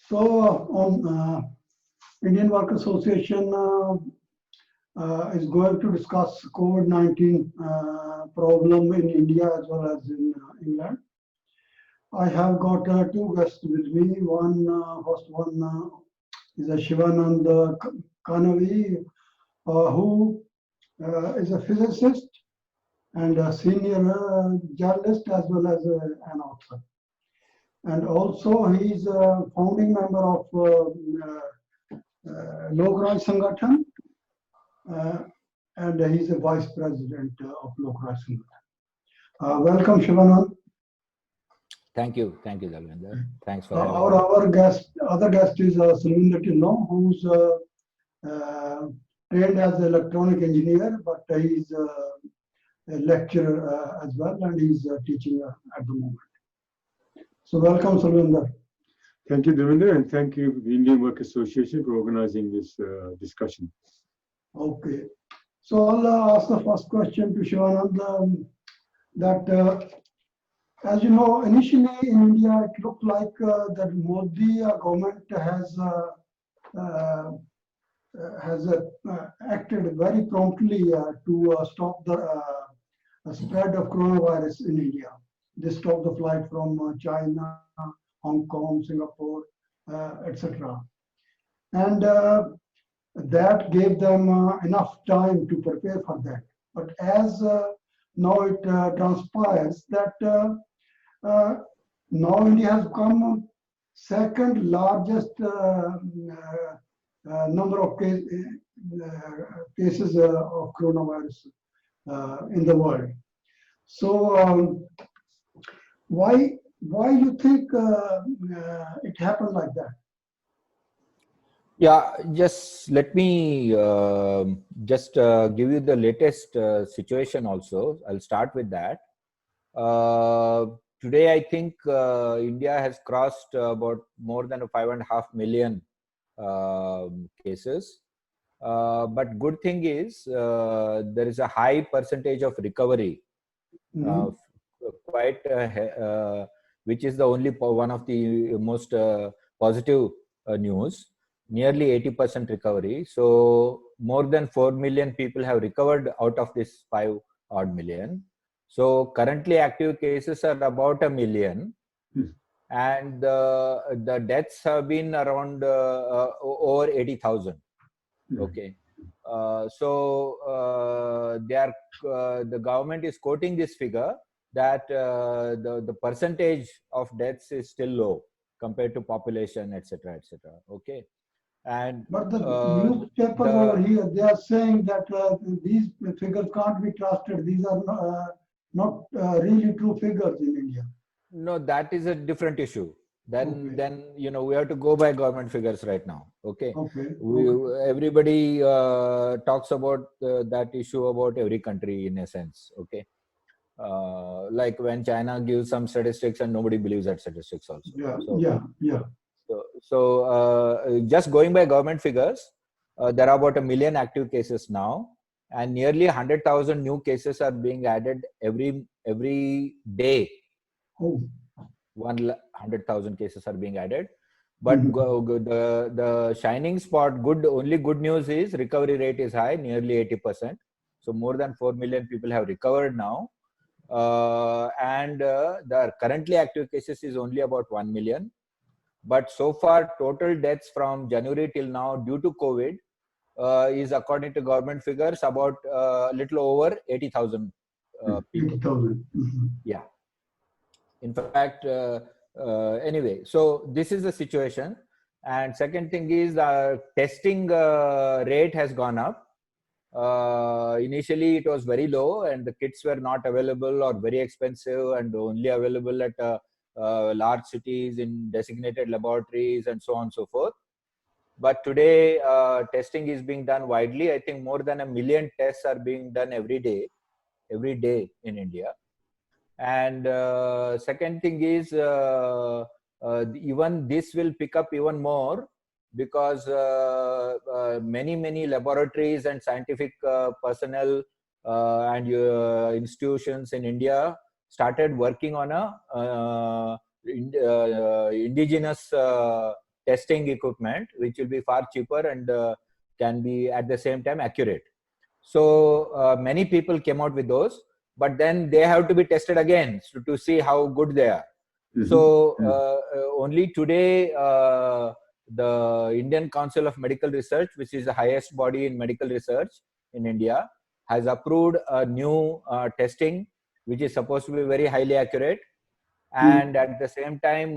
So, on Indian Work Association is going to discuss COVID-19 problem in India as well as in England. I have got two guests with me. First one is Shivanand Kanavi, who is a physicist and a senior journalist as well as an author. And also he is a founding member of Lok-Raj Sangathan, and he is a vice president of Lok-Raj Sangathan. Welcome, Shivanand. Thank you, Dalvinder. Thanks for Other guest is Salvinder Tillo, who's trained as an electronic engineer, but he's a lecturer as well, and he's teaching at the moment. So welcome, Salvinder. Thank you, Dalvinder, and thank you, the Indian Work Association, for organizing this discussion. Okay. So I'll ask the first question to Shivanand. As you know, initially in India, it looked like that Modi government has acted very promptly to stop the spread of coronavirus in India. They stopped the flight from China, Hong Kong, Singapore, etc. And that gave them enough time to prepare for that. But as now it transpires that now India has become second largest number of cases of coronavirus in the world. So why you think it happened like that? Yeah, just let me give you the latest situation also. I'll start with that. Today, I think India has crossed about more than 5.5 million cases. But good thing is there is a high percentage of recovery, which is the only one of the most positive news. Nearly 80% recovery. So more than 4 million people have recovered out of this 5 odd million. So currently active cases are about 1 million, and the deaths have been around over 80,000. Okay. The government is quoting this figure that the percentage of deaths is still low compared to population, etc., etc. Okay. But the newspapers over here, they are saying that these figures can't be trusted. These are not really true figures in India. No, that is a different issue. Then we have to go by government figures right now. Okay. Everybody talks about that issue about every country in a sense. Okay. Like when China gives some statistics and nobody believes that statistics also. So just going by government figures, there are about 1 million active cases now, and nearly 100,000 new cases are being added every day. 100,000 cases are being added. But the shining spot, only good news is recovery rate is high, nearly 80%. So more than 4 million people have recovered now. And the currently active cases is only about 1 million. But so far, total deaths from January till now due to COVID is, according to government figures, about a little over 80,000 people. 80,000. Yeah. In fact, anyway, so this is the situation. And second thing is testing rate has gone up. Initially, it was very low and the kits were not available or very expensive and only available at large cities in designated laboratories and so on and so forth. But today, testing is being done widely. I think more than 1 million tests are being done every day in India. And second thing is even this will pick up even more because many laboratories and scientific personnel and institutions in India started working on a indigenous testing equipment, which will be far cheaper and can be at the same time accurate. So many people came out with those, but then they have to be tested again to see how good they are. So only today, the Indian Council of Medical Research, which is the highest body in medical research in India, has approved a new testing, which is supposed to be very highly accurate. And at the same time,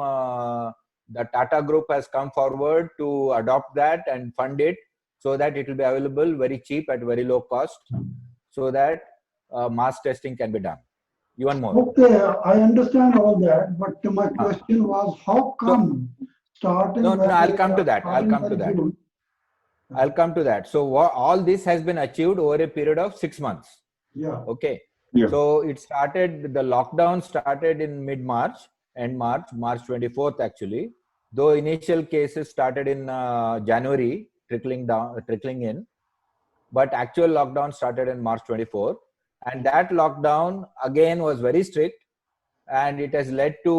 the Tata Group has come forward to adopt that and fund it so that it will be available very cheap at very low cost, so that mass testing can be done. Even more. Okay, I understand all that, but my question was, how come starting? No, I'll come to that. I'll come to that. So all this has been achieved over a period of 6 months. Yeah. Okay. Yeah. So the lockdown started in mid-March, March 24th actually. Though initial cases started in January, trickling in, but actual lockdown started in March 24th. And that lockdown again was very strict, and it has led to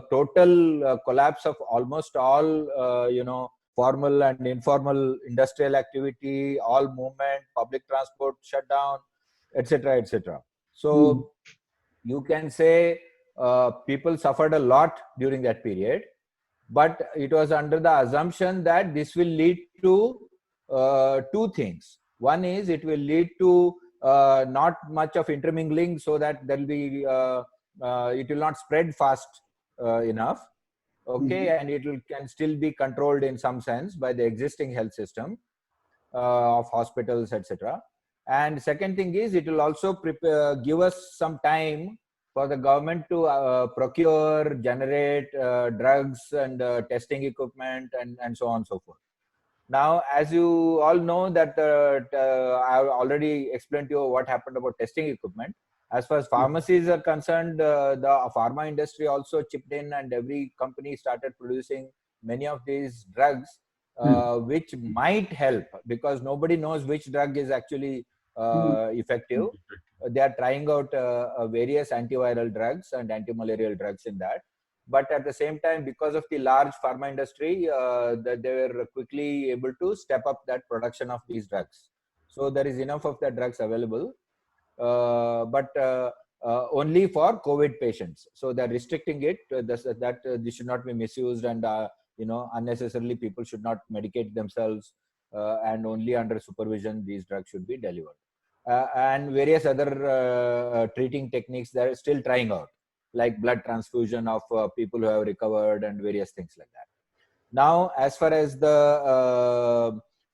total collapse of almost all formal and informal industrial activity, all movement, public transport shut down, etc., etc. So you can say people suffered a lot during that period, but it was under the assumption that this will lead to two things. One is it will lead to not much of intermingling, so that there will be it will not spread fast enough. Okay, and can still be controlled in some sense by the existing health system of hospitals, etc. And second thing is, it will also give us some time for the government to procure, generate drugs and testing equipment and so on and so forth. Now, as you all know that I have already explained to you what happened about testing equipment. As far as pharmacies are concerned, the pharma industry also chipped in, and every company started producing many of these drugs, which might help, because nobody knows which drug is actually effective. They are trying out various antiviral drugs and antimalarial drugs in that. But at the same time, because of the large pharma industry, they were quickly able to step up that production of these drugs. So there is enough of the drugs available, but only for COVID patients. So they're restricting it, that this should not be misused, and unnecessarily people should not medicate themselves, and only under supervision these drugs should be delivered. And various other treating techniques they're still trying out, like blood transfusion of people who have recovered and various things like that. Now, as far as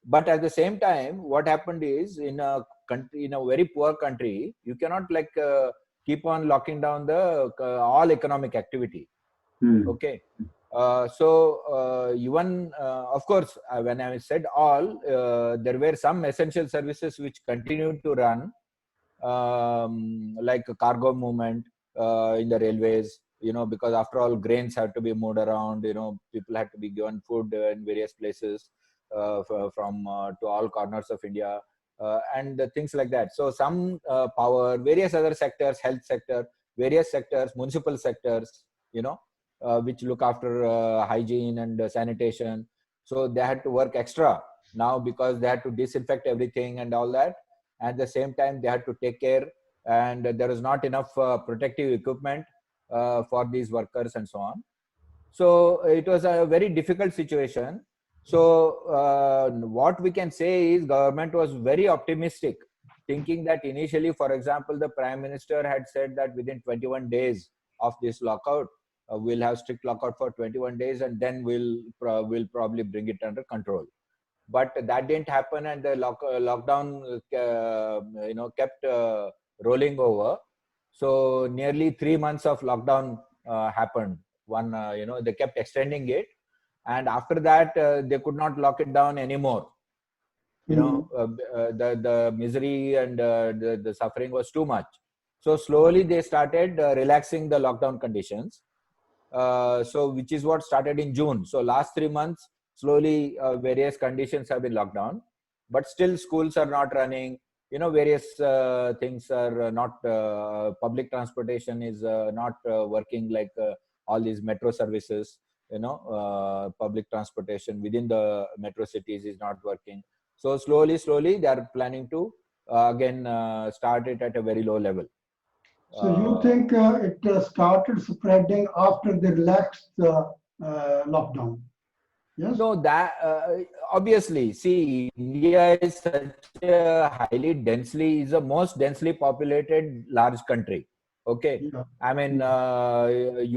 but at the same time, what happened is, in a country, in a very poor country, you cannot keep on locking down the all economic activity. Okay. So even of course, when I said all, there were some essential services which continued to run, like cargo movement in the railways, because after all, grains had to be moved around, people had to be given food in various places from to all corners of India, and things like that. So some power, various other sectors, health sector, various sectors, municipal sectors, which look after hygiene and sanitation. So they had to work extra now, because they had to disinfect everything and all that. At the same time, they had to take care, and there was not enough protective equipment for these workers and so on. So it was a very difficult situation. So what we can say is, government was very optimistic, thinking that initially, for example, the Prime Minister had said that within 21 days of this lockout, we'll have strict lockout for 21 days, and then we'll probably bring it under control. But that didn't happen, and the lockdown kept rolling over. So nearly 3 months of lockdown happened. They kept extending it, and after that they could not lock it down anymore. The misery and the suffering was too much. So slowly they started relaxing the lockdown conditions. So which is what started in June. So last 3 months, slowly various conditions have been locked down, but still schools are not running. Various things are not, public transportation is not working, like all these metro services. public transportation within the metro cities is not working. So slowly, they are planning to again start it at a very low level. So you think it started spreading after they relaxed the lockdown? Yes? No, that obviously, see, India is such a is the most densely populated large country. Okay, Yeah. I mean,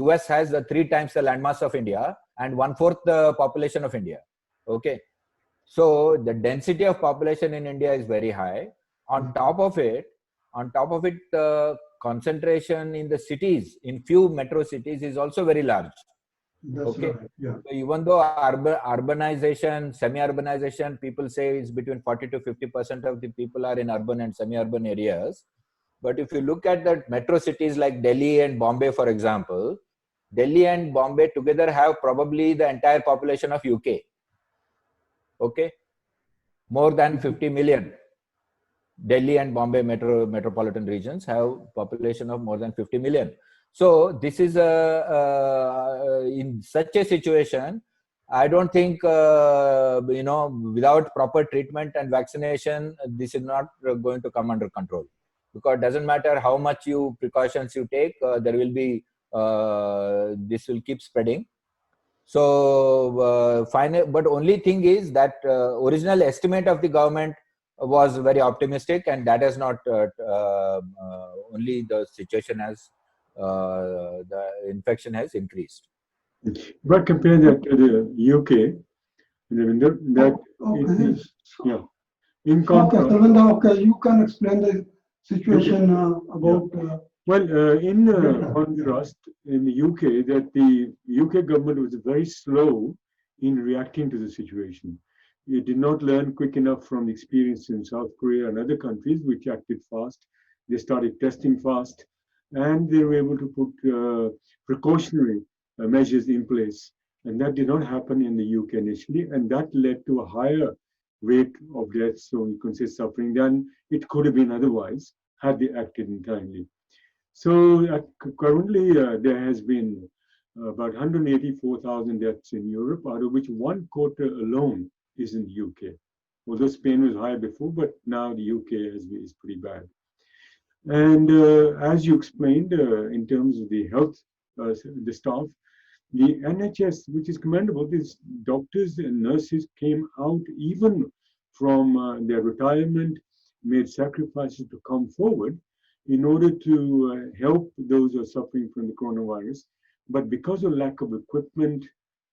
US has the 3 times the landmass of India and 1/4 the population of India. Okay, so the density of population in India is very high. On top of it, concentration in the cities, in few metro cities, is also very large. That's Okay. right. Yeah. So even though urbanization, semi-urbanization, people say is between 40 to 50% of the people are in urban and semi-urban areas. But if you look at the metro cities like Delhi and Bombay, for example, Delhi and Bombay together have probably the entire population of UK. Okay, more than 50 million. Delhi and Bombay metropolitan regions have population of more than 50 million. So this is in such a situation, I don't think without proper treatment and vaccination, this is not going to come under control. Because it doesn't matter how much precautions you take, there will be this will keep spreading. So but only thing is that original estimate of the government was very optimistic, and that has not only the situation has the infection has increased. But compare that to the UK, that Okay. it is, yeah. In Okay, contrast, Sarvinder, okay, you can explain the situation about. well, in Yeah. contrast, in the UK, that the UK government was very slow in reacting to the situation. It did not learn quick enough from the experience in South Korea and other countries which acted fast. They started testing fast, and they were able to put precautionary measures in place. And that did not happen in the UK initially, and that led to a higher rate of deaths, so you can say suffering, than it could have been otherwise had they acted in timely. So currently, there has been about 184,000 deaths in Europe, out of which 1/4 alone is in the UK. Although Spain was high before, but now the UK is pretty bad. And as you explained, in terms of the health, the staff, the NHS, which is commendable, these doctors and nurses came out even from their retirement, made sacrifices to come forward in order to help those who are suffering from the coronavirus. But because of lack of equipment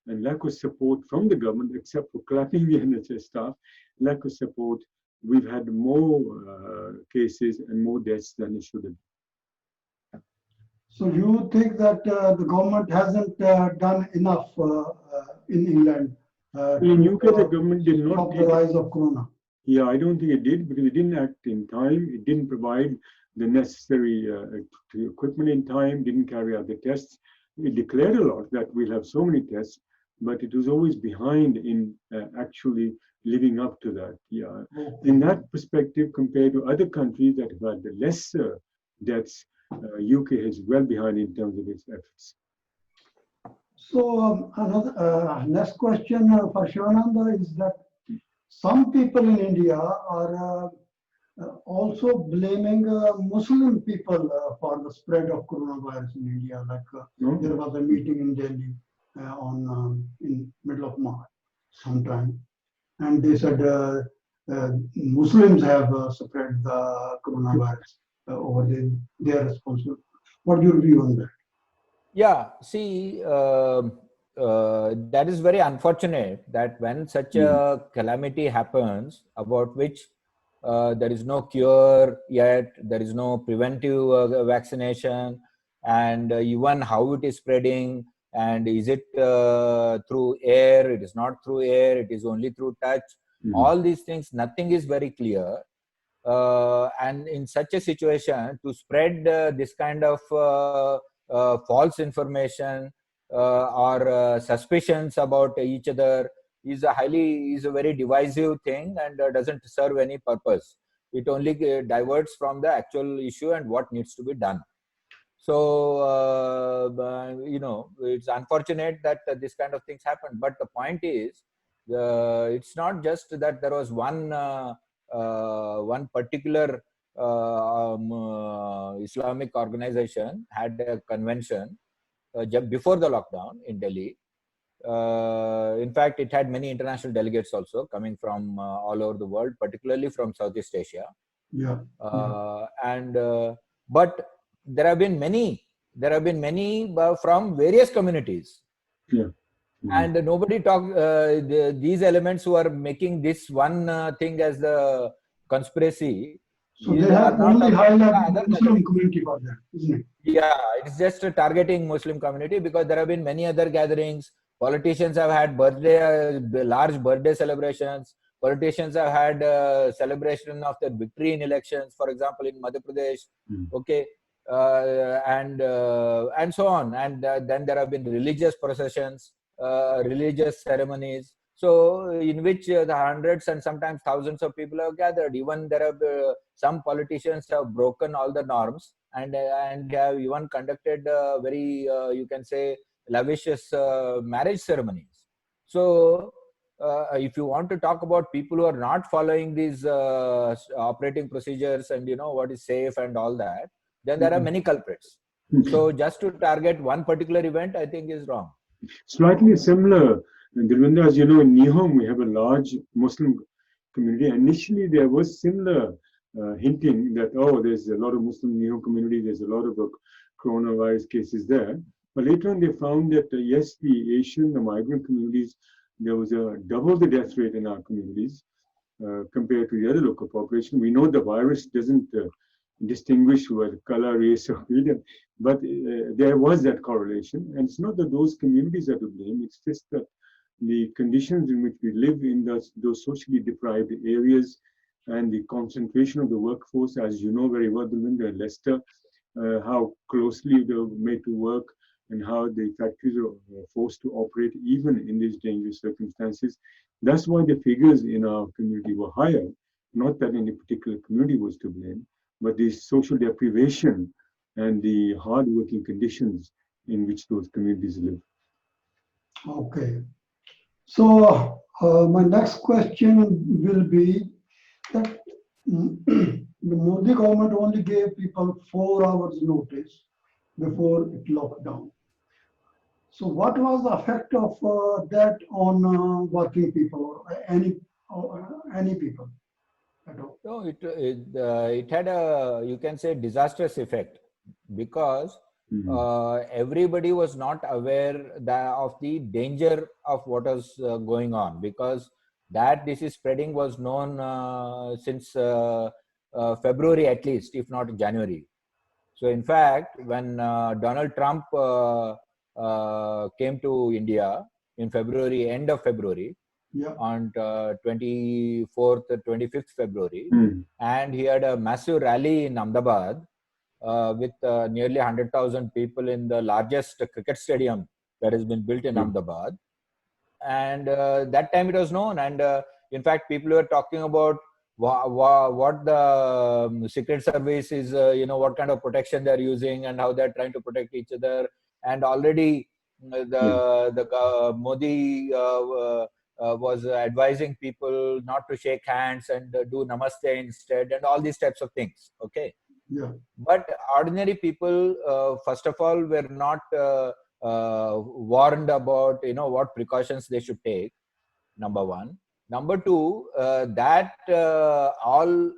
and lack of support from the government, except for clapping the NHS staff, lack of support, we've had more cases and more deaths than it should have. So you think that the government hasn't done enough in England? In UK, the government did not stop the rise of corona. Yeah, I don't think it did, because it didn't act in time. It didn't provide the necessary equipment in time, didn't carry out the tests. It declared a lot that we'll have so many tests, but it was always behind in actually living up to that. Yeah. In that perspective, compared to other countries that have had lesser deaths, UK is well behind in terms of its efforts. So another next question for Shivananda is that some people in India are also blaming Muslim people for the spread of coronavirus in India. Like there was a meeting in Delhi in middle of March sometime, and they said Muslims have spread the coronavirus over there. They are responsible. What your view on that? Yeah, see, that is very unfortunate that when such a calamity happens, about which there is no cure yet, there is no preventive vaccination, and even how it is spreading, and is it through air, it is not through air, it is only through touch, all these things, nothing is very clear. And in such a situation, to spread this kind of false information or suspicions about each other is a very divisive thing, and doesn't serve any purpose. It only diverts from the actual issue and what needs to be done. So, it's unfortunate that this kind of things happen. But the point is, it's not just that there was one particular Islamic organization had a convention just before the lockdown in Delhi. In fact, it had many international delegates also coming from all over the world, particularly from Southeast Asia. Yeah. But there have been many from various communities. Yeah. And nobody talk these elements who are making this one thing as the conspiracy. So these they are have not only talking about highlighted other the Muslim gatherings. community for that, isn't it? Yeah, it's just targeting Muslim community, because there have been many other gatherings. Politicians have had large birthday celebrations. Politicians have had celebration of their victory in elections, for example, in Madhya Pradesh. Okay, and so on. And then there have been religious processions, religious ceremonies. So in which the hundreds and sometimes thousands of people have gathered. Even there have some politicians have broken all the norms and have even conducted very you can say lavish marriage ceremonies. So if you want to talk about people who are not following these operating procedures and what is safe and all that, then there are many culprits. So just to target one particular event, I think, is wrong. Slightly similar, Dilwinder, as you know, in Nihon we have a large Muslim community. Initially, there was similar hinting that, oh, there's a lot of Muslim Nihon community, there's a lot of coronavirus cases there. But later on, they found that, yes, the Asian, the migrant communities, there was a double the death rate in our communities compared to the other local population. We know the virus doesn't distinguish with color, race, or religion, but there was that correlation. And it's not that those communities are to blame, it's just that the conditions in which we live in those socially deprived areas and the concentration of the workforce, as you know very well, Dilwinder and Leicester, how closely they're made to work and how the factories are forced to operate even in these dangerous circumstances. That's why the figures in our community were higher, not that any particular community was to blame, but the social deprivation and the hard-working conditions in which those communities live. Okay. So my next question will be that the Modi government only gave people 4 hours notice before it locked down. So what was the effect of that on working people or any people at all? No, it had a, you can say, disastrous effect, because everybody was not aware of the danger of what was going on, because that this is spreading was known since February at least, if not January. So in fact, when Donald Trump came to India in February, end of February, on 24th, 25th February, and he had a massive rally in Ahmedabad with nearly 100,000 people in the largest cricket stadium that has been built in Ahmedabad. And that time it was known, and in fact people were talking about what the Secret Service is, what kind of protection they're using and how they're trying to protect each other. And already the Modi was advising people not to shake hands and do namaste instead, and all these types of things. Okay. Yeah. But ordinary people, first of all, were not warned about what precautions they should take. Number one. Number two, that all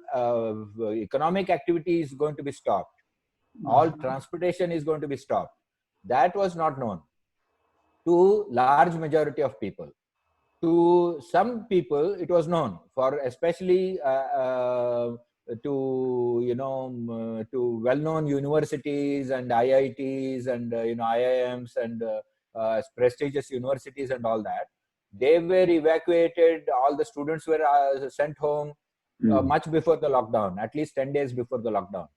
economic activity is going to be stopped. All transportation is going to be stopped. That was not known to large majority of people. To some people, it was known, for especially to well-known universities and IITs and IIMs and prestigious universities and all that. They were evacuated. All the students were sent home much before the lockdown, at least 10 days before the lockdown.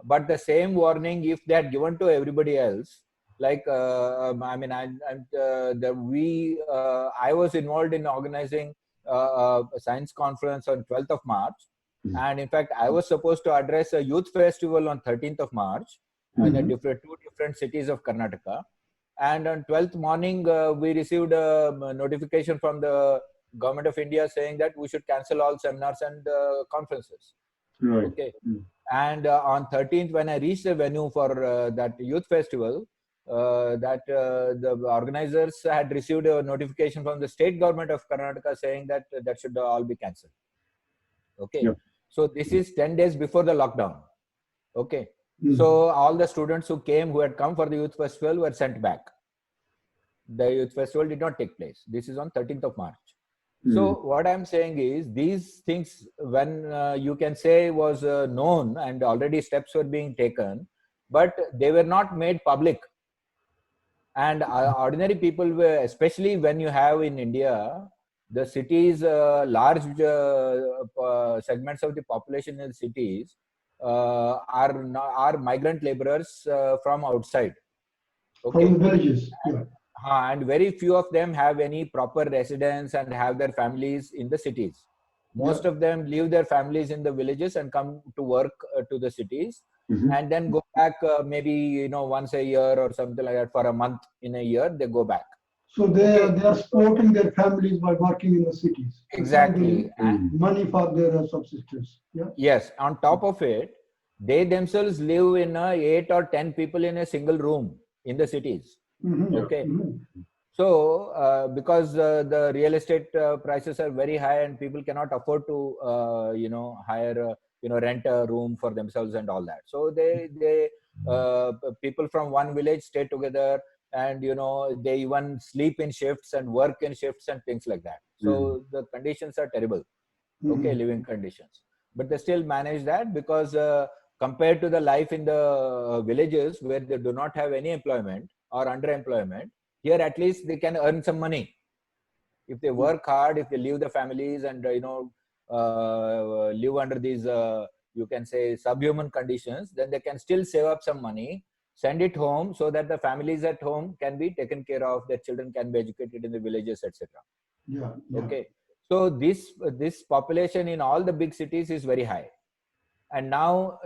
But the same warning, if they had given to everybody else, like I was involved in organizing a science conference on 12th of March. And in fact, I was supposed to address a youth festival on 13th of March. in Mhm. two different cities of Karnataka. And on 12th morning, we received a notification from the government of India saying that we should cancel all seminars and conferences. Right. Okay. Mm. And on 13th, when I reached the venue for that youth festival, the organizers had received a notification from the state government of Karnataka saying that that should all be cancelled. Okay. Yep. So this is 10 days before the lockdown. Okay. Mhm. So all the students who had come for the youth festival were sent back. The youth festival did not take place. This is on 13th of March. So what I'm saying is these things, when you can say was known and already steps were being taken, but they were not made public. And ordinary people were, especially when you have in India, the cities, large segments of the population in cities are migrant laborers from outside. Okay. From the villages. Yeah. And very few of them have any proper residence and have their families in the cities. Most Yeah. of them leave their families in the villages and come to work to the cities, Mhm. and then go back maybe once a year or something like that. For a month in a year they go back. So they Okay. are supporting their families by working in the cities. That's how Exactly. they And money for their subsistence. Yeah. yes, on top of it, they themselves live in 8 or 10 people in a single room in the cities. Mhm. Okay. Mhm. So, because the real estate prices are very high and people cannot afford to, hire, rent a room for themselves and all that. So people from one village stay together, and they even sleep in shifts and work in shifts and things like that. So the conditions are terrible. Okay, Mhm. living conditions, but they still manage that because compared to the life in the villages where they do not have any employment or underemployment, here at least they can earn some money if they work hard, if they leave the families and live under these you can say subhuman conditions, then they can still save up some money, send it home so that the families at home can be taken care of, their children can be educated in the villages, etc. Yeah. Yeah. Okay. So this population in all the big cities is very high, and now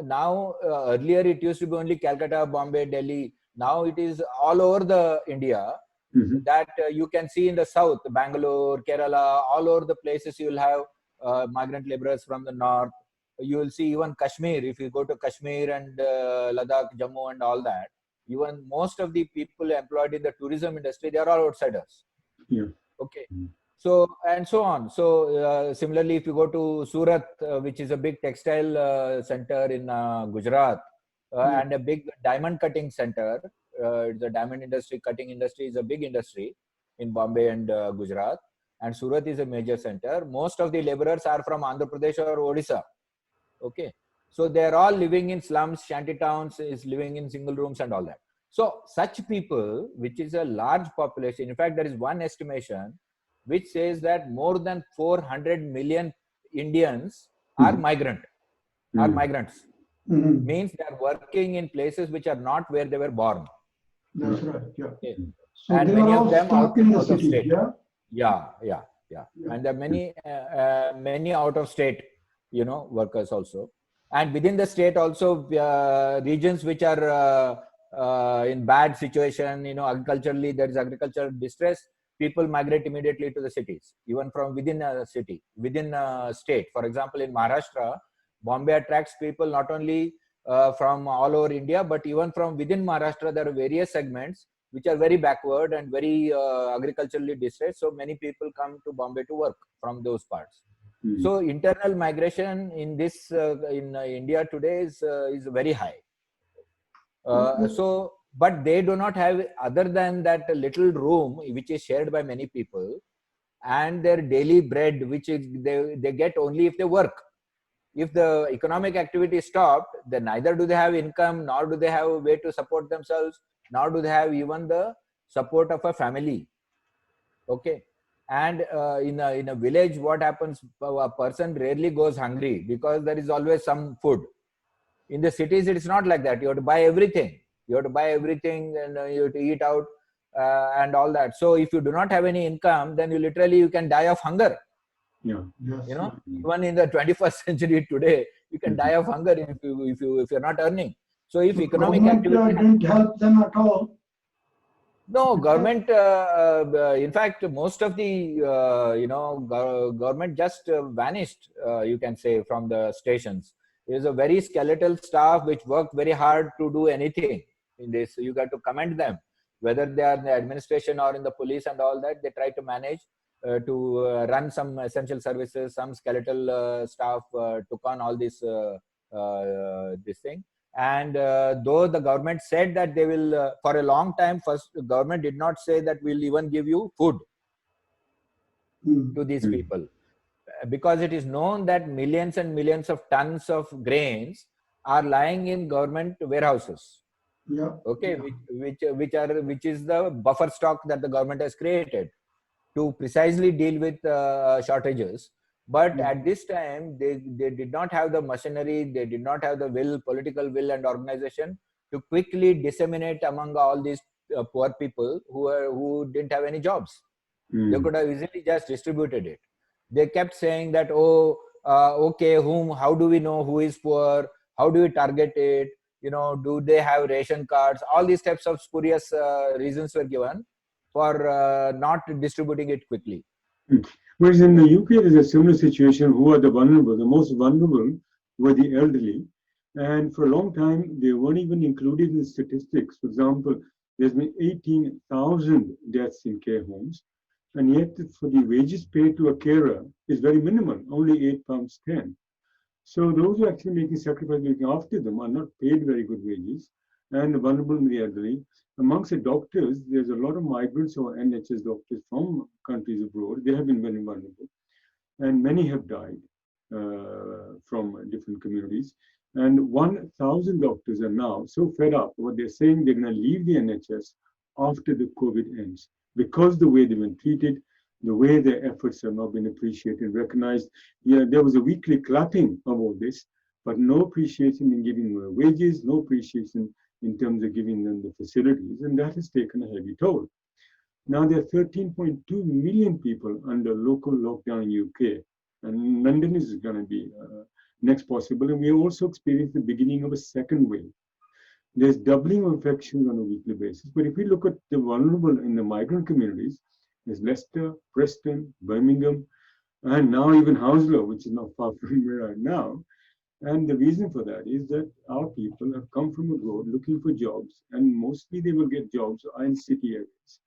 earlier it used to be only Calcutta, Bombay, Delhi. Now it is all over the India. Mhm. That you can see in the south, Bangalore, Kerala, all over the places you will have migrant laborers from the north. You will see even Kashmir. If you go to Kashmir and Ladakh, Jammu, and all that, even most of the people employed in the tourism industry, they are all outsiders. Yeah. Okay. Mm. So, and so on. So, similarly, if you go to Surat, which is a big textile center in Gujarat, and a big diamond cutting center, it's a diamond industry, cutting industry is a big industry in Bombay and Gujarat. And Surat is a major center. Most of the laborers are from Andhra Pradesh or Odisha. Okay. So they're all living in slums, shanty towns, is living in single rooms and all that. So such people, which is a large population, in fact, there is one estimation which says that more than 400 million Indians are migrants. Mhm. Means they are working in places which are not where they were born. That's right. Yeah. Okay. So And they many are of all them stuck in the out of cities. state. Yeah. Yeah. Yeah. And there are many out of state, workers also. And within the state also, regions which are in bad situation, agriculturally, there is agricultural distress. People migrate immediately to the cities, even from within a city, within a state. For example, in Maharashtra, Bombay attracts people not only from all over India, but even from within Maharashtra, there are various segments which are very backward and very agriculturally distressed. So many people come to Bombay to work from those parts. Mhm. So internal migration in this in India today is very high. So, but they do not have, other than that little room which is shared by many people, and their daily bread, which is they get only if they work. If the economic activity stopped, then neither do they have income, nor do they have a way to support themselves, nor do they have even the support of a family. Okay. And in a village, what happens? A person rarely goes hungry because there is always some food. In the cities, it's not like that. You have to buy everything. You have to buy everything, and you have to eat out and all that. So if you do not have any income, then you can die of hunger. Yeah. Yes. Even in the 21st century today, you can die of hunger if you're not earning. So if So economic government activity didn't help them at all. no, government, in fact, most of the, government just vanished, you can say, from the stations. There's a very skeletal staff which worked very hard to do anything in this. You got to commend them, whether they are in the administration or in the police and all that, they try to manage to run some essential services, some skeletal staff took on all this thing. And though the government said that they will, for a long time, first the government did not say that we'll even give you food to these people, because it is known that millions and millions of tons of grains are lying in government warehouses. Yeah. Okay, Yeah. which is the buffer stock that the government has created to precisely deal with shortages. But Yeah. at this time, they did not have the machinery, they did not have the will, political will and organization to quickly disseminate among all these poor people who didn't have any jobs. They could have easily just distributed it. They kept saying that, oh, okay, how do we know who is poor? How do we target it? Do they have ration cards? All these types of spurious reasons were given for not distributing it quickly. Whereas in the UK, there's a similar situation. Who are the vulnerable? The most vulnerable were the elderly. And for a long time, they weren't even included in the statistics. For example, there's been 18,000 deaths in care homes. And yet, for the wages paid to a carer is very minimal, only £8.10. So those who are actually making sacrifices looking after them are not paid very good wages and vulnerable in the elderly. Amongst the doctors, there's a lot of migrants or NHS doctors from countries abroad. They have been very vulnerable. And many have died from different communities. And 1,000 doctors are now so fed up. What they're saying, they're going to leave the NHS after the COVID ends, because the way they've been treated, the way their efforts have not been appreciated, recognized. Yeah, there was a weekly clapping of all this, but no appreciation in giving them wages, no appreciation in terms of giving them the facilities, and that has taken a heavy toll. Now there are 13.2 million people under local lockdown in UK, and London is going to be next possible, and we also experienced the beginning of a second wave. There's doubling of infections on a weekly basis. But if we look at the vulnerable in the migrant communities, there's Leicester, Preston, Birmingham, and now even Hounslow, which is not far from where I am now. And the reason for that is that our people have come from abroad looking for jobs, and mostly they will get jobs in city areas.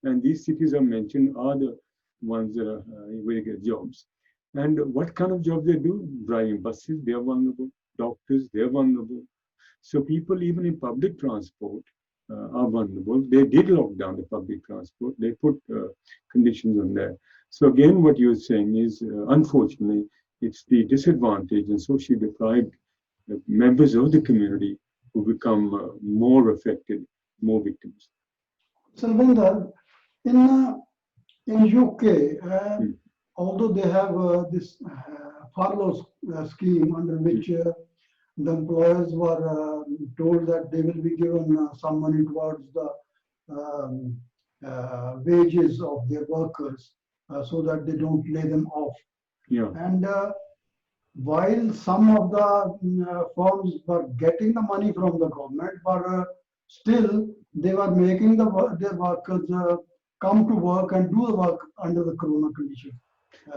And these cities are mentioned are the ones that are where you get jobs. And what kind of jobs they do? Driving buses, they are vulnerable. Doctors, they are vulnerable. So people, even in public transport, are vulnerable. They did lock down the public transport. They put conditions on there. So again, what you're saying is, unfortunately, it's the disadvantaged and socially deprived members of the community who become more affected, more victims. Salvinder, in UK, although they have this furlough scheme under which the employers were told that they will be given some money towards the wages of their workers so that they don't lay them off. Yeah. And while some of the firms were getting the money from the government, but still they were making their workers come to work and do the work under the corona conditions.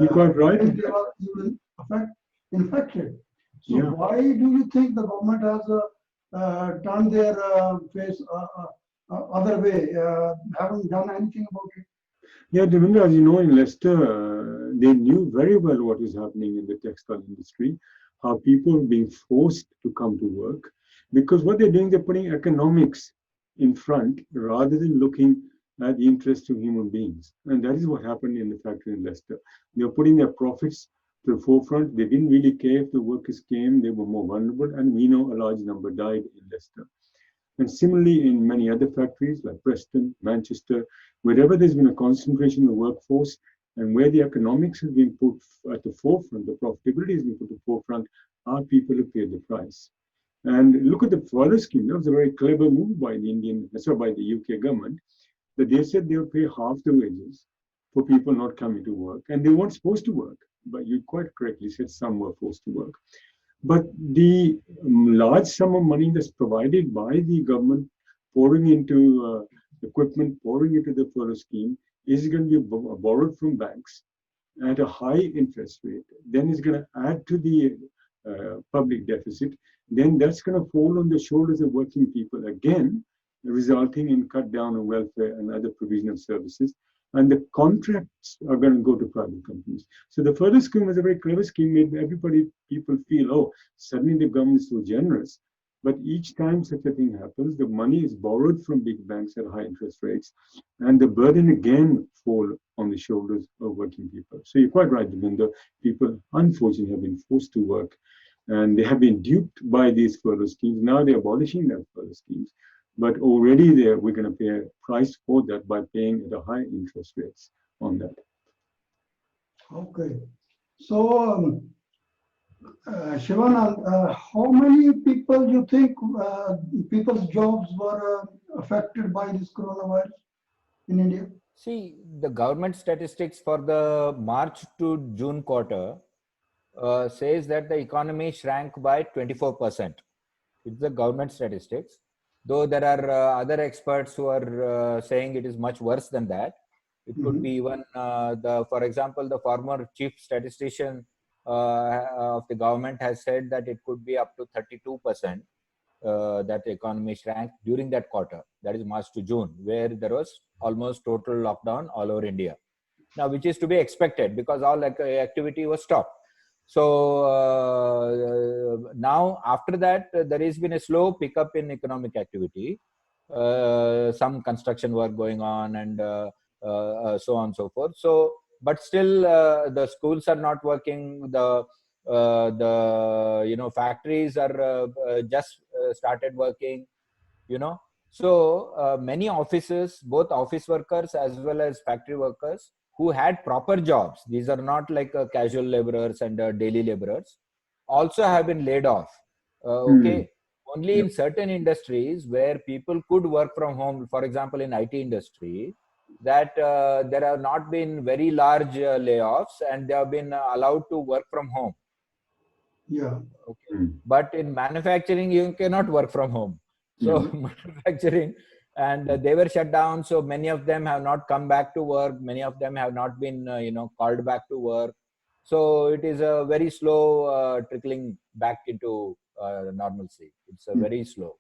You're quite right. And they were even infected. So Yeah. why do you think the government has turned their face other way? Haven't done anything about it? Yeah, Devendra, as you know, in Leicester, they knew very well what was happening in the textile industry, how people were being forced to come to work, because what they're doing, they're putting economics in front rather than looking at the interests of human beings. And that is what happened in the factory in Leicester. They were putting their profits to the forefront. They didn't really care if the workers came, they were more vulnerable, and we know a large number died in Leicester. And similarly, in many other factories like Preston, Manchester, wherever there's been a concentration of the workforce and where the economics has been put at the forefront, the profitability has been put at the forefront, our people have paid the price. And look at the furlough scheme. That was a very clever move by the UK government, that they said they would pay half the wages for people not coming to work. And they weren't supposed to work, but you quite correctly said some were forced to work. But the large sum of money that's provided by the government pouring into equipment, pouring into the furlough scheme is going to be borrowed from banks at a high interest rate. Then it's going to add to the public deficit. Then that's going to fall on the shoulders of working people again, resulting in cut down on welfare and other provision of services. And the contracts are going to go to private companies. So the furlough scheme was a very clever scheme, made people feel, oh, suddenly the government is so generous. But each time such a thing happens, the money is borrowed from big banks at high interest rates, and the burden again fall on the shoulders of working people. So you're quite right, Devinder. People, unfortunately, have been forced to work, and they have been duped by these furlough schemes. Now they're abolishing their furlough schemes. But already we're going to pay a price for that by paying at a high interest rates on that. Okay. So, Shivanand, how many people you think people's jobs were affected by this coronavirus in India? See, the government statistics for the March to June quarter says that the economy shrank by 24%. It's the government statistics. Though there are other experts who are saying it is much worse than that. It could be even for example, the former chief statistician of the government has said that it could be up to 32% that the economy shrank during that quarter, that is March to June, where there was almost total lockdown all over India. Now, which is to be expected because all activity was stopped. So now after that, there has been a slow pickup in economic activity. Some construction work going on and so on and so forth. So, but still, the schools are not working. The factories are just started working. So many offices, both office workers as well as factory workers, who had proper jobs, these are not like casual laborers and daily laborers, also have been laid off. Okay, only in certain industries where people could work from home, for example in IT industry, that there have not been very large layoffs and they have been allowed to work from home. Yeah. Okay. But in manufacturing, you cannot work from home. So manufacturing, and they were shut down. So many of them have not come back to work. Many of them have not been, called back to work. So it is a very slow trickling back into normalcy. It's a very slow.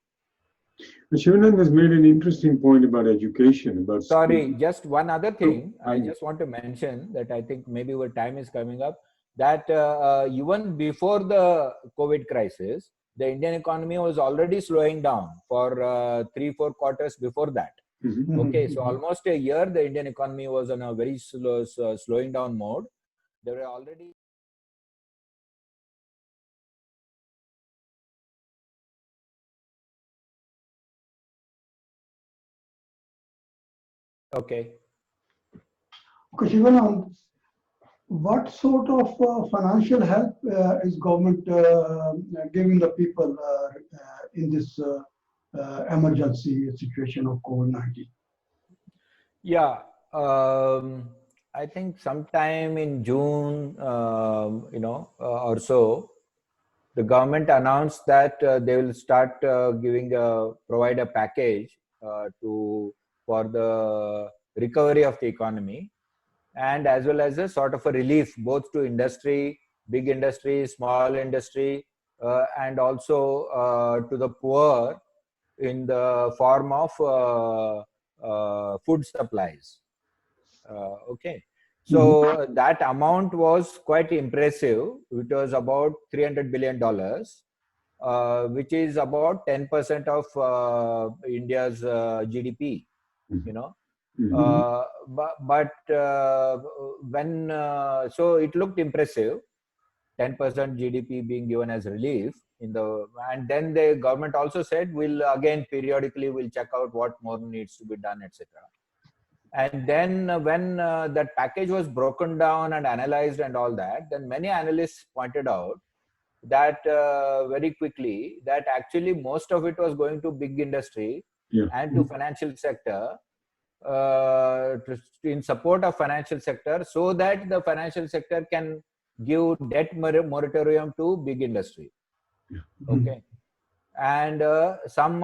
Shivanand has made an interesting point about education. Sorry, just one other thing. I just want to mention that I think maybe our time is coming up. That even before the COVID crisis, the Indian economy was already slowing down for 3-4 quarters before that. Okay, so almost a year, the Indian economy was on a very slow, slowing down mode. There were already. Okay. Okay, Shivanand, what sort of financial help is government giving the people in this emergency situation of COVID-19? Yeah, I think sometime in June, or so, the government announced that they will start provide a package for the recovery of the economy, and as well as a sort of a relief both to industry, big industry, small industry, and also to the poor in the form of food supplies. Okay. So that amount was quite impressive. It was about $300 billion, which is about 10% of India's GDP, so it looked impressive, 10% GDP being given as relief and then the government also said we'll periodically check out what more needs to be done, etc. And then when that package was broken down and analyzed and all that, then many analysts pointed out that very quickly that actually most of it was going to big industry and to financial sector, in support of financial sector, so that the financial sector can give debt moratorium to big industry. Okay, and some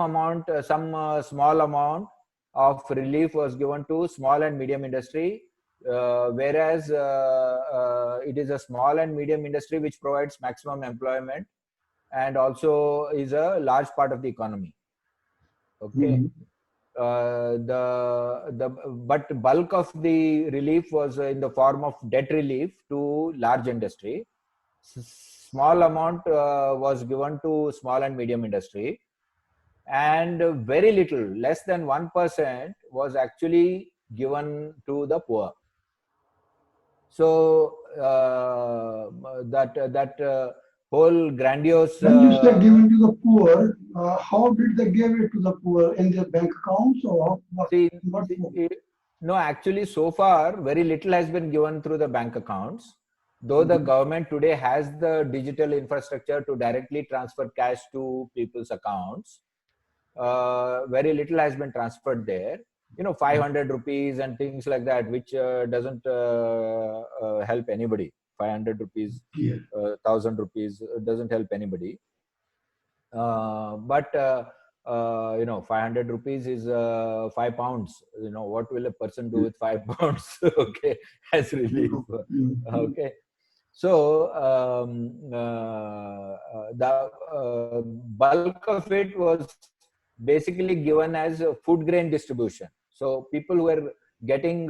small amount of relief was given to small and medium industry, whereas it is a small and medium industry which provides maximum employment and also is a large part of the economy. Okay. But bulk of the relief was in the form of debt relief to large industry. Small amount was given to small and medium industry, and very little, less than 1%, was actually given to the poor. So that whole grandiose. When you say given to the poor, how did they give it to the poor? In their bank accounts or what? No, actually, so far, very little has been given through the bank accounts. Though the government today has the digital infrastructure to directly transfer cash to people's accounts, very little has been transferred there. 500 rupees and things like that, which doesn't help anybody. 500 rupees, 1,000 rupees doesn't help anybody. But 500 rupees is 5 pounds. What will a person do with 5 pounds? Okay, as relief. Okay. So the bulk of it was basically given as a food grain distribution. So people who were getting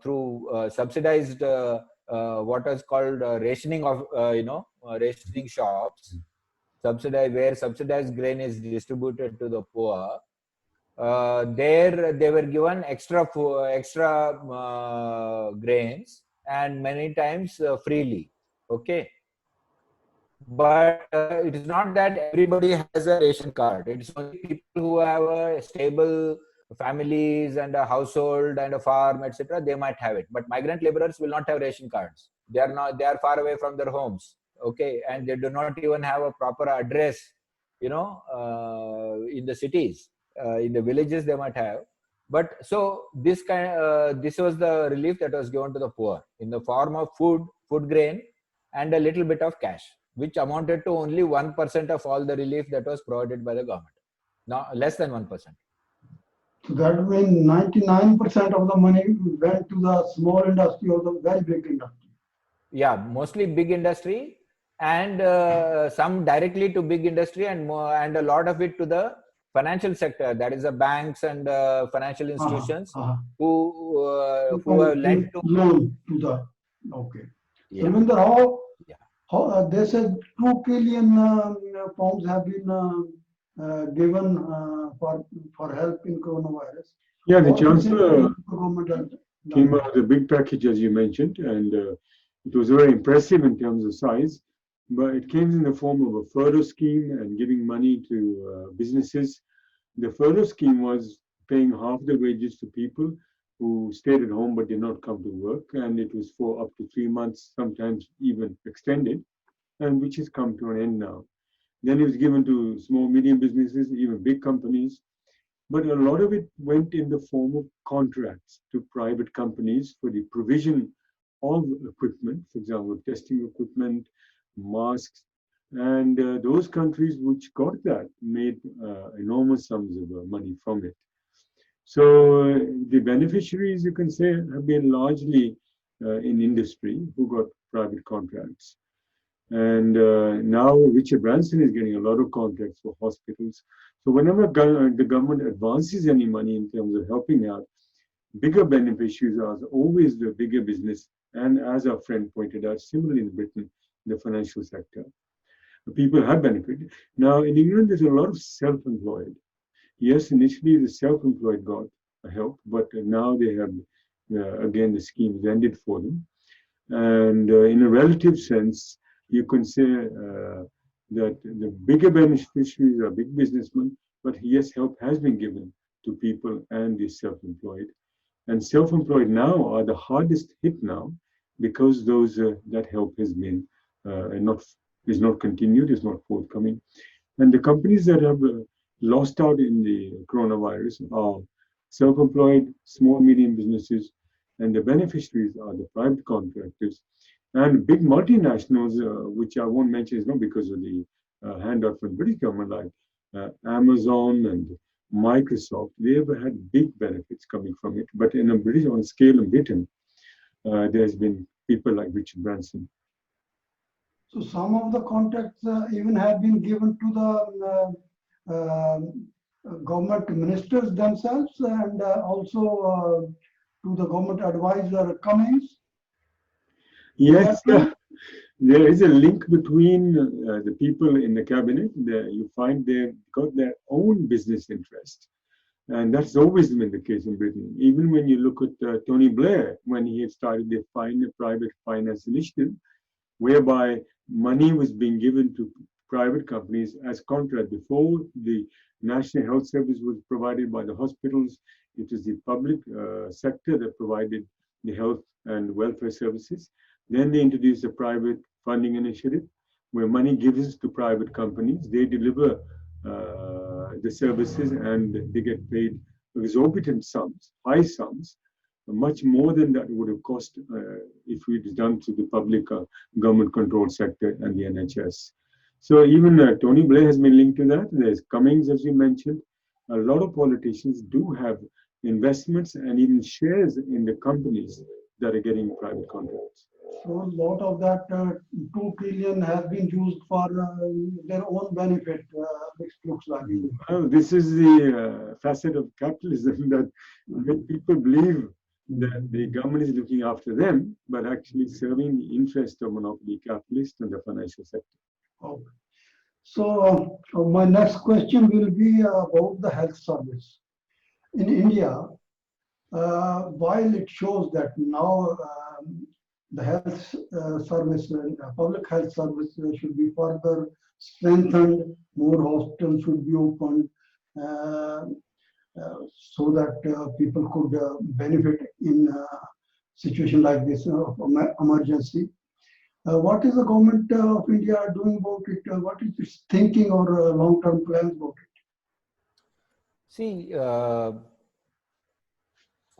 through subsidized what is called rationing of rationing shops, where subsidized grain is distributed to the poor. There they were given extra grains, and many times freely. Okay. But it is not that everybody has a ration card. It is only people who have a stable families and a household and a farm, etc. They might have it. But migrant laborers will not have ration cards. They are far away from their homes. Okay, and they do not even have a proper address. In the cities, in the villages they might have. But so this was the relief that was given to the poor in the form of food grain, and a little bit of cash, which amounted to only 1% of all the relief that was provided by the government. Now, less than 1%. So that means 99% of the money went to the small industry or the very big industry. Yeah, mostly big industry, and some directly to big industry, and a lot of it to the financial sector. That is the banks and financial institutions who have lent to loan to the. Okay. Yeah. Ravinder, how they said 2 trillion pounds have been given for help in coronavirus. Yeah, the Chancellor came out with a big package, as you mentioned, and it was very impressive in terms of size. But it came in the form of a furlough scheme and giving money to businesses. The furlough scheme was paying half the wages to people who stayed at home but did not come to work, and it was for up to 3 months, sometimes even extended, and which has come to an end now. Then it was given to small, medium businesses, even big companies. But a lot of it went in the form of contracts to private companies for the provision of equipment, for example, testing equipment, masks, and those countries which got that made enormous sums of money from it. So the beneficiaries, you can say, have been largely in industry who got private contracts. And now Richard Branson is getting a lot of contracts for hospitals. So whenever the government advances any money in terms of helping out, bigger beneficiaries are always the bigger business. And as our friend pointed out, similarly in Britain, the financial sector. People have benefited. Now in England, there's a lot of self-employed. Yes, initially the self-employed got help, but now they have, again, the scheme is ended for them. And in a relative sense, you can say that the bigger beneficiaries are big businessmen, but yes, help has been given to people and the self-employed. And self-employed now are the hardest hit now because those that help has been is not continued, is not forthcoming. And the companies that have lost out in the coronavirus are self-employed, small, medium businesses, and the beneficiaries are the private contractors and big multinationals, which I won't mention is not because of the handout from British government, like Amazon and Microsoft, they've had big benefits coming from it. But in a British on scale in Britain, there's been people like Richard Branson. So some of the contracts even have been given to the government ministers themselves, and also to the government advisor Cummings. Yes, there is a link between the people in the cabinet. You find they've got their own business interest. And that's always been the case in Britain. Even when you look at Tony Blair, when he had started the private finance initiative, whereby money was being given to private companies as contract. Before, the National Health Service was provided by the hospitals. It was the public sector that provided the health and welfare services. Then they introduced a private funding initiative where money gives to private companies. They deliver the services and they get paid exorbitant sums, high sums, much more than that would have cost if it was done through the public government controlled sector and the NHS. So even Tony Blair has been linked to that. There's Cummings, as you mentioned. A lot of politicians do have investments and even shares in the companies that are getting private contracts. So a lot of that 2 trillion has been used for their own benefit, which looks like. Well, this is the facet of capitalism that when people believe that the government is looking after them, but actually serving the interest of monopoly capitalists and the financial sector. Okay. So my next question will be about the health service. In India, while it shows that now the health service, public health service should be further strengthened, more hospitals should be opened, so that people could benefit in a situation like this of emergency. What is the government of India doing about it? What is its thinking or long-term plans about it? See,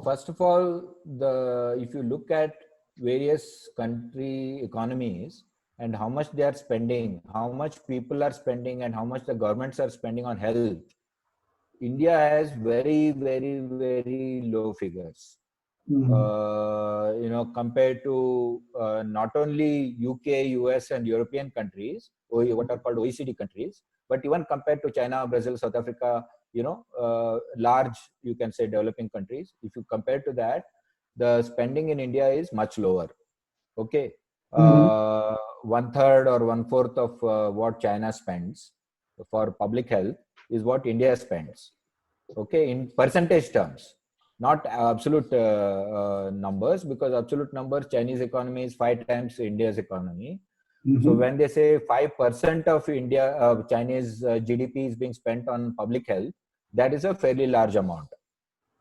first of all, if you look at various country economies and how much they are spending, how much people are spending, and how much the governments are spending on health, India has very, very, very low figures. Compared to not only UK, US, and European countries, what are called OECD countries, but even compared to China, Brazil, South Africa, large, you can say, developing countries. If you compare to that, the spending in India is much lower. Okay, 1/3 or 1/4 of what China spends for public health is what India spends. Okay, in percentage terms, not absolute numbers, because absolute numbers, Chinese economy is 5 times India's economy. So when they say 5% of Chinese GDP is being spent on public health, that is a fairly large amount.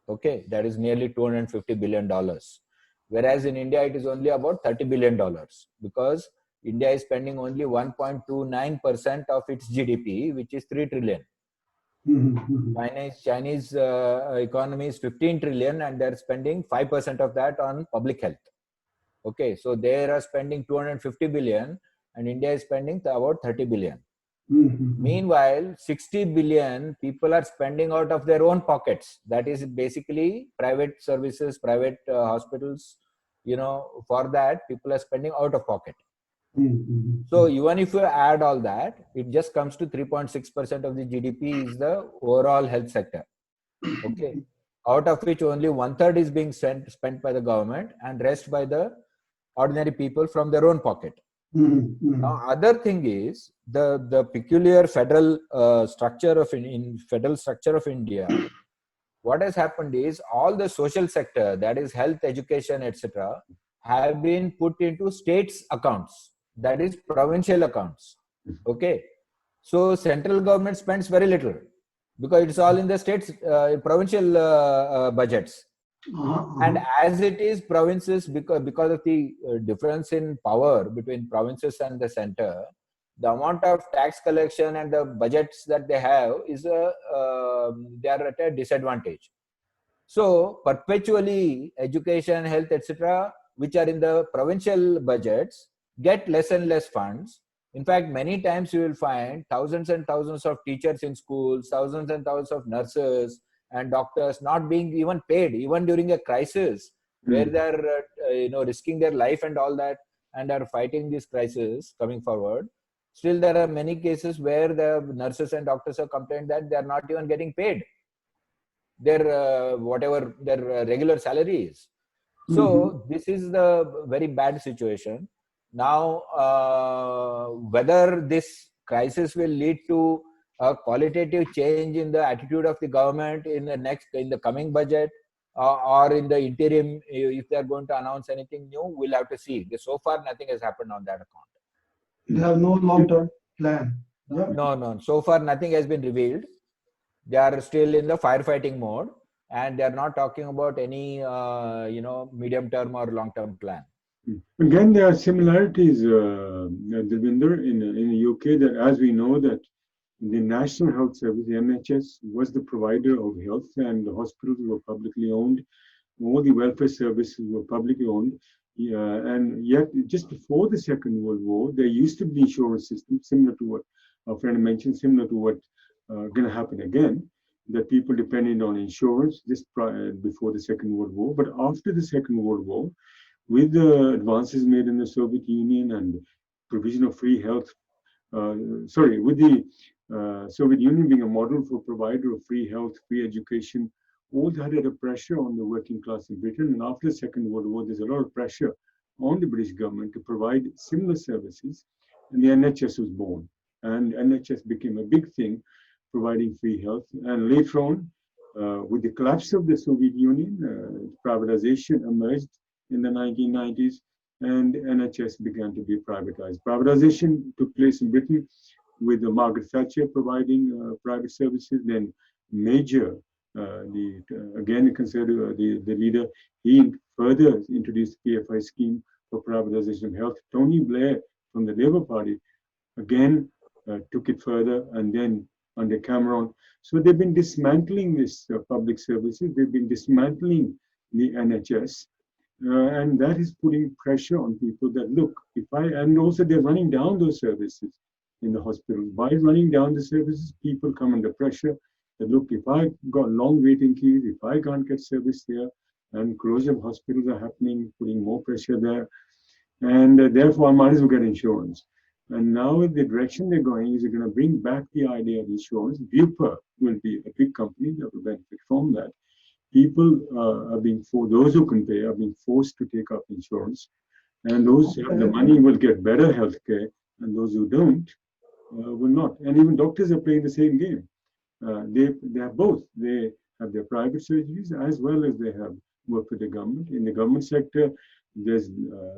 Okay, that is nearly $250 billion. Whereas in India, it is only about $30 billion, because India is spending only 1.29% of its GDP, which is 3 trillion. Chinese economy is 15 trillion and they're spending 5% of that on public health. Okay, so they are spending 250 billion and India is spending about 30 billion. Meanwhile, 60 billion people are spending out of their own pockets. That is basically private services, private hospitals. For that, people are spending out of pocket. So even if you add all that, it just comes to 3.6% of the GDP is the overall health sector. Okay, out of which only 1/3 is being spent by the government and rest by the ordinary people from their own pocket. Now, other thing is the peculiar federal structure of India. What has happened is all the social sector, that is health, education, etc., have been put into states' accounts, that is provincial accounts. Okay, so central government spends very little because it's all in the states, provincial budgets. And as it is provinces, because of the difference in power between provinces and the center, the amount of tax collection and the budgets that they have is they are at a disadvantage. So perpetually education, health, etc., which are in the provincial budgets, get less and less funds, In fact, many times you will find thousands and thousands of teachers in schools, thousands and thousands of nurses and doctors not being even paid, even during a crisis where Mm. they are, risking their life and all that, and are fighting this crisis coming forward. Still, there are many cases where the nurses and doctors have complained that they are not even getting paid their whatever their regular salary is. So this is the very bad situation. Now, whether this crisis will lead to a qualitative change in the attitude of the government in the coming budget, or in the interim, if they are going to announce anything new, we'll have to see. So far, nothing has happened on that account. They have no long-term plan. Yeah. No. So far, nothing has been revealed. They are still in the firefighting mode, and they are not talking about any, medium-term or long-term plan. Again, there are similarities, Devinder, in the UK, that as we know that the National Health Service, the NHS, was the provider of health, and the hospitals were publicly owned. All the welfare services were publicly owned. And yet, just before the Second World War, there used to be insurance system similar to what our friend mentioned, similar to what going to happen again, that people depended on insurance just before the Second World War. But after the Second World War, with the advances made in the Soviet Union and provision of free health, with the Soviet Union being a model for provider of free health, free education, all that had a pressure on the working class in Britain. And after the Second World War, there's a lot of pressure on the British government to provide similar services, and the NHS was born. And NHS became a big thing, providing free health. And later on, with the collapse of the Soviet Union, privatization emerged in the 1990s, and NHS began to be privatized. Privatization took place in Britain with Margaret Thatcher providing private services. Then Major, again a conservative, the leader, he further introduced the PFI scheme for privatization of health. Tony Blair from the Labour Party again took it further, and then under Cameron. So they've been dismantling this public services. They've been dismantling the NHS. And that is putting pressure on people that look, and also they're running down those services in the hospital. By running down the services, people come under pressure that look, if I got long waiting queues, if I can't get service there, and closure of hospitals are happening, putting more pressure there, and therefore I might as well get insurance. And now the direction they're going is they're going to bring back the idea of insurance. Bupa will be a big company that will benefit from that. People are being forced, those who can pay are being forced to take up insurance, and those who have the money will get better health care, and those who don't will not. And even doctors are playing the same game. They have both. They have their private surgeries as well as they have work with the government. In the government sector, there's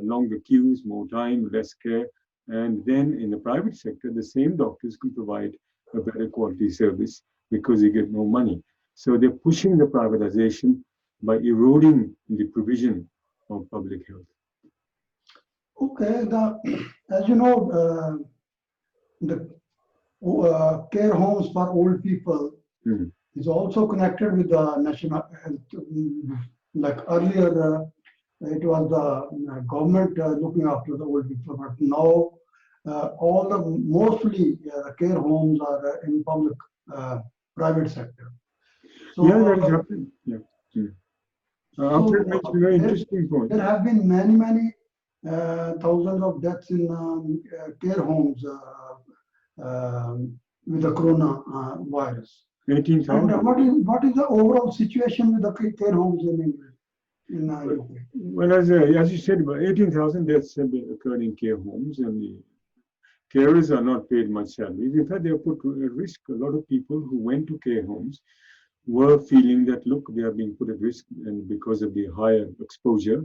longer queues, more time, less care. And then in the private sector, the same doctors can provide a better quality service because they get more money. So they're pushing the privatization by eroding the provision of public health. Okay, as you know, the care homes for old people is also connected with the national health. Like earlier, it was the government looking after the old people, but now mostly the care homes are in public, private sector. So, yeah, that is happening. Yeah. After mentioned a very interesting point. There have been many thousands of deaths in care homes with the coronavirus. 18,000. What is the overall situation with the care homes in England? In UK? Well, as you said, about 18,000 deaths have been occurred in care homes, and the carers are not paid much salaries. In fact, they are put at risk. A lot of people who went to care homes were feeling that, look, they are being put at risk and because of the higher exposure,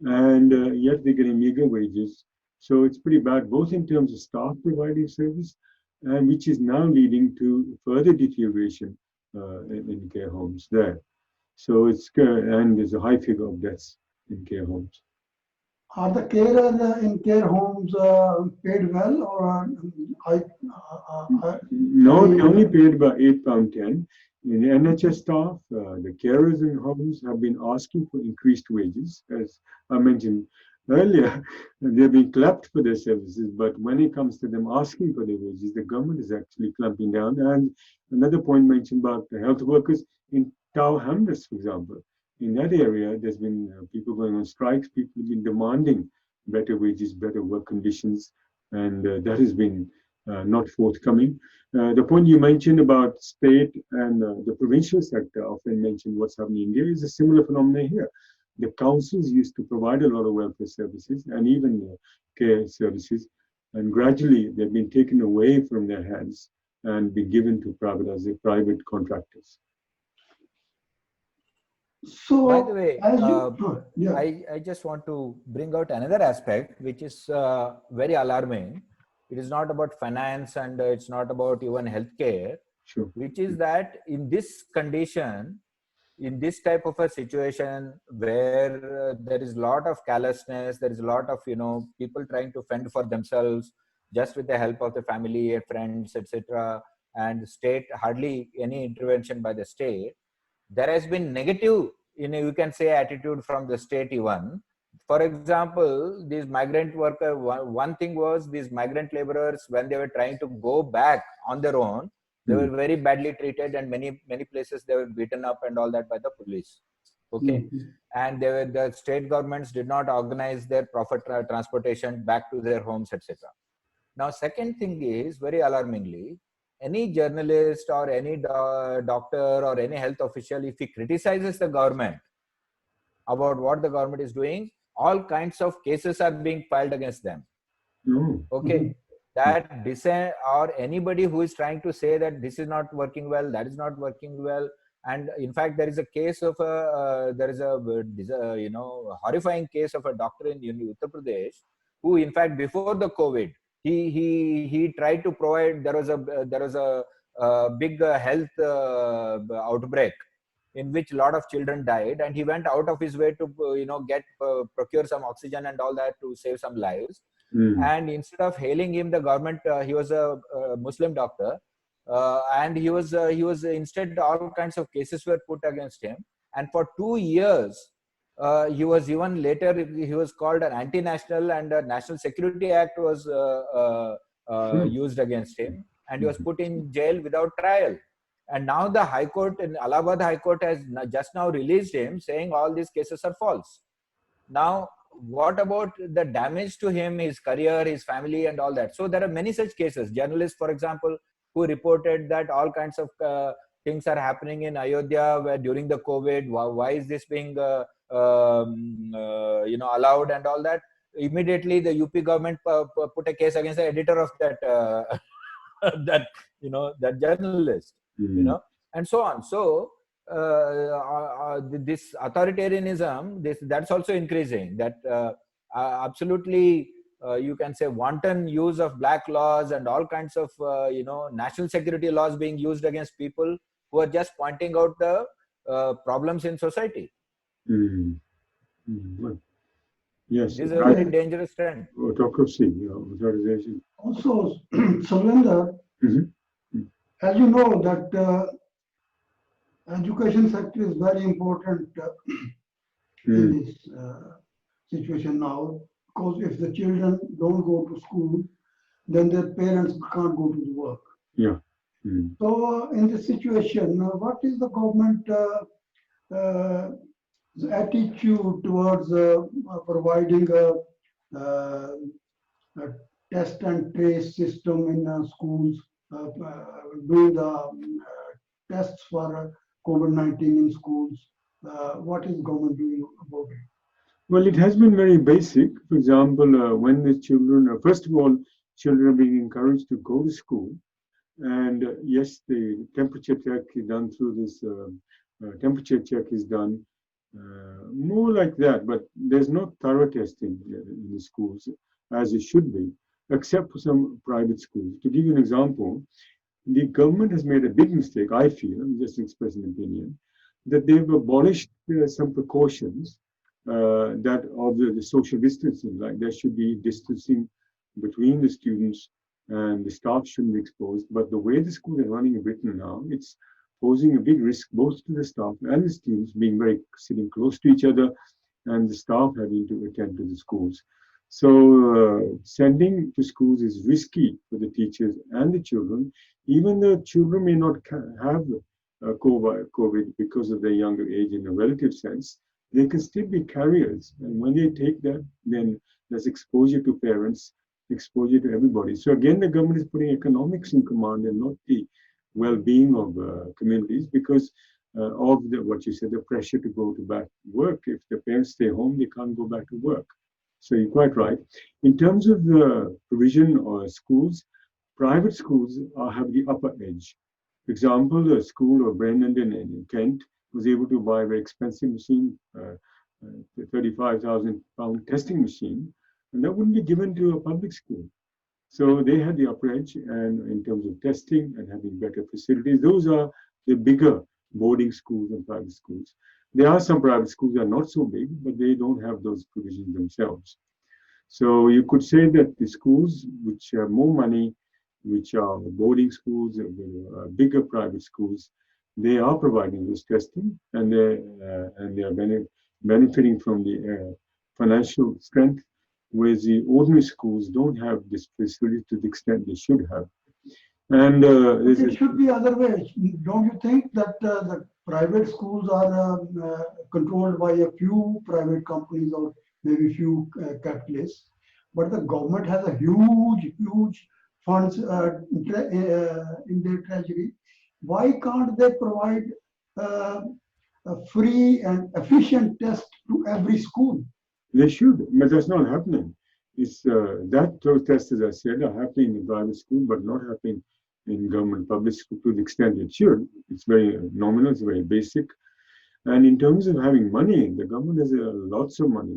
and yet they're getting meager wages. So it's pretty bad, both in terms of staff providing service, and which is now leading to further deterioration in care homes there. So and there's a high figure of deaths in care homes. Are the carers in care homes paid well, or No, they only paid about £8.10. In the NHS staff, the carers in homes have been asking for increased wages. As I mentioned, earlier, they're being clapped for their services, but when it comes to them asking for their wages, the government is actually clamping down. And another point mentioned about the health workers in Tau Hamlets, for example, in that area, there's been people going on strikes, people have been demanding better wages, better work conditions, and that has been not forthcoming. The point you mentioned about state and the provincial sector, often mentioned what's happening in India, is a similar phenomenon here. The councils used to provide a lot of welfare services and even care services, and gradually they've been taken away from their hands and be given to private contractors. So, By the way, as yeah. I just want to bring out another aspect which is very alarming. It is not about finance and it's not about even healthcare, Sure. which is that in this condition, in this type of a situation where there is a lot of callousness, there is a lot of people trying to fend for themselves just with the help of the family, friends, etc., and state hardly any intervention by the state. There has been negative, you can say, attitude from the state even. For example, these migrant worker, one thing was these migrant laborers, when they were trying to go back on their own, they were very badly treated, and many places they were beaten up and all that by the police. Okay. And the state governments did not organize their proper transportation back to their homes, etc. Now, second thing is, very alarmingly, any journalist or any doctor or any health official, if he criticizes the government about what the government is doing, all kinds of cases are being filed against them. Okay. That dissent, or anybody who is trying to say that this is not working well, that is not working well. And in fact, there is a case of horrifying case of a doctor in Uttar Pradesh who, in fact, before the COVID, he tried to provide. There was a big health outbreak in which a lot of children died, and he went out of his way to procure some oxygen and all that to save some lives. And instead of hailing him, the government, he was a Muslim doctor, and he was instead, all kinds of cases were put against him, and for 2 years he was, even later he was called an anti-national, and a National Security Act was used against him, and he was put in jail without trial. And now the High Court, in Allahabad High Court, has just now released him, saying all these cases are false. Now, what about the damage to him, his career, his family, and all that? So there are many such cases. Journalists, for example, who reported that all kinds of things are happening in Ayodhya where during the COVID. Why is this being allowed and all that? Immediately, the UP government put a case against the editor of that that journalist, and so on. So this authoritarianism, that's also increasing. That absolutely, you can say, wanton use of black laws and all kinds of national security laws being used against people who are just pointing out the problems in society. Yes, this is a very dangerous trend. Autocracy, authorization. Also, Salwinder, as you know that education sector is very important in this situation now, because if the children don't go to school, then their parents can't go to the work. Yeah. So in this situation, what is the government attitude towards providing a test and trace system in schools, doing the tests for COVID-19 in schools? What is government doing about it? Well, it has been very basic. For example, when the children, first of all, children are being encouraged to go to school. And yes, the temperature check is done through this, temperature check is done more like that, but there's no thorough testing in the schools as it should be, except for some private schools. To give you an example, the government has made a big mistake, I feel, I'm just expressing an opinion, that they've abolished some precautions that of the social distancing, like there should be distancing between the students and the staff shouldn't be exposed. But the way the schools are running in Britain now, it's posing a big risk both to the staff and the students being sitting close to each other, and the staff having to attend to the schools. So sending to schools is risky for the teachers and the children. Even the children may not have COVID because of their younger age in a relative sense, they can still be carriers. And when they take that, then there's exposure to parents, exposure to everybody. So again, the government is putting economics in command and not the well-being of communities because of what you said, the pressure to go to back to work. If the parents stay home, they can't go back to work. So you're quite right. In terms of the provision or schools, private schools have the upper edge. For example, the school of Brennan in Kent was able to buy a very expensive machine, £35,000 testing machine, and that wouldn't be given to a public school. So they had the upper edge, and in terms of testing and having better facilities, those are the bigger boarding schools and private schools. There are some private schools that are not so big, but they don't have those provisions themselves. So you could say that the schools which have more money, which are boarding schools, bigger private schools, they are providing this testing, and they are benefiting from the financial strength, whereas the ordinary schools don't have this facility to the extent they should have. And it should be other ways. Don't you think that the private schools are controlled by a few private companies or maybe few capitalists, but the government has a huge funds in their treasury. Why can't they provide a free and efficient test to every school? They should, but that's not happening. It's those tests, as I said, are happening in private school, but not happening in government public school to the extent it should. It's very nominal, it's very basic. And in terms of having money, the government has lots of money.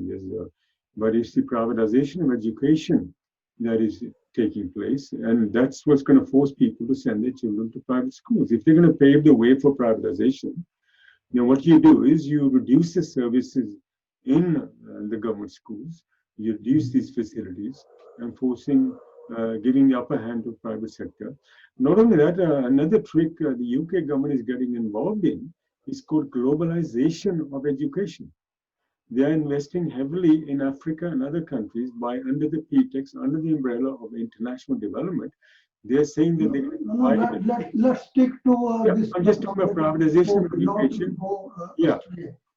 But it's the privatization of education that is taking place, and that's what's going to force people to send their children to private schools. If they're going to pave the way for privatization, what you do is you reduce the services in the government schools, you reduce these facilities, and giving the upper hand to private sector. Not only that, another trick the UK government is getting involved in is called globalization of education. They are investing heavily in Africa and other countries under the pretext, under the umbrella of international development. They're saying that they're let's stick to this. I'm just talking about privatization of education.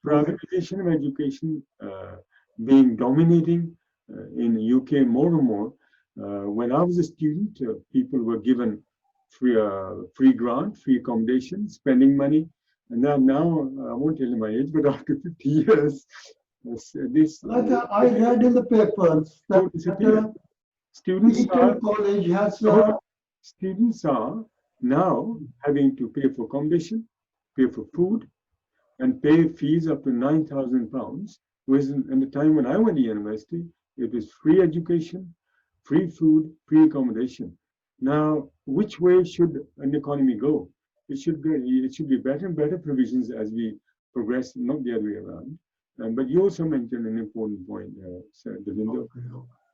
Privatization of education being dominating in the UK more and more. When I was a student, people were given free grant, free accommodation, spending money. And now I won't tell you my age, but after 50 years, I read in the papers that students are now having to pay for accommodation, pay for food, and pay fees up to £9,000. Whereas in the time when I went to university, it was free education, free food, free accommodation. Now, which way should an economy go? It should be better and better provisions as we progress, not the other way around. But you also mentioned an important point, Davinder. Okay.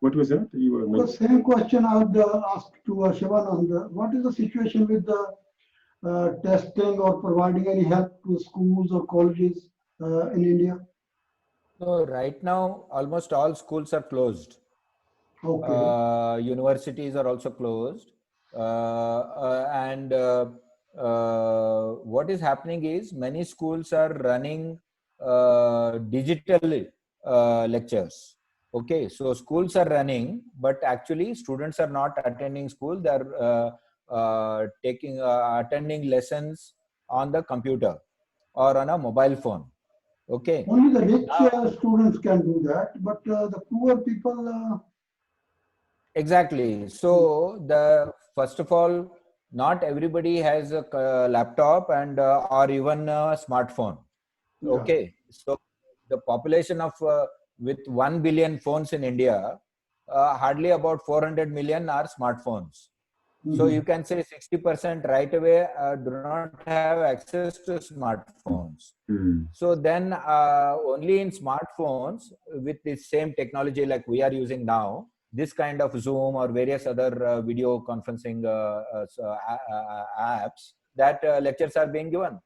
What was that? The same question I would ask to Shivanand. What is the situation with the testing or providing any help to schools or colleges in India? So right now, almost all schools are closed. Okay. Universities are also closed. What is happening is many schools are running digital lectures. Okay, so schools are running, but actually students are not attending school. They are attending lessons on the computer or on a mobile phone. Okay. Only the rich students can do that, but the poor people. Exactly. So first of all, not everybody has a laptop and or even a smartphone. Yeah. Okay. So the population of with 1 billion phones in India, hardly about 400 million are smartphones. Mm-hmm. So you can say 60% right away do not have access to smartphones. Mm-hmm. So then only in smartphones with the same technology like we are using now, this kind of Zoom or various other video conferencing apps, that lectures are being given.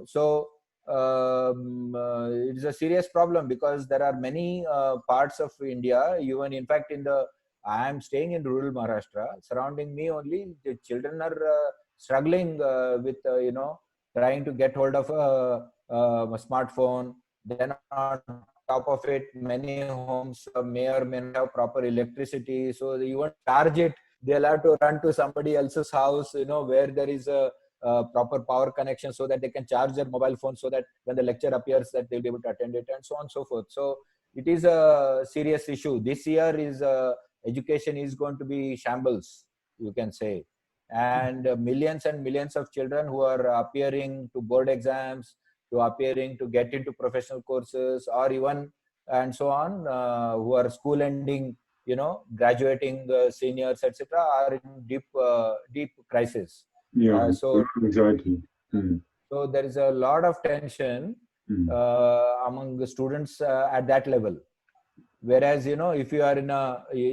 So it's a serious problem because there are many parts of India, even in fact I am staying in rural Maharashtra. Surrounding me only, the children are struggling with trying to get hold of a smartphone. Then on top of it, many homes may or may not have proper electricity, so they even charge it. They'll have to run to somebody else's house, where there is a proper power connection, so that they can charge their mobile phone, so that when the lecture appears, that they'll be able to attend it, and so on and so forth. So it is a serious issue. This year is education is going to be shambles, you can say, and millions of children who are appearing to board exams, to appearing to get into professional courses, or even and so on, who are school ending, graduating seniors, etc., are in deep crisis. Yeah, So exactly. Mm. so there is a lot of tension Mm. among the students at that level. Whereas, if you are in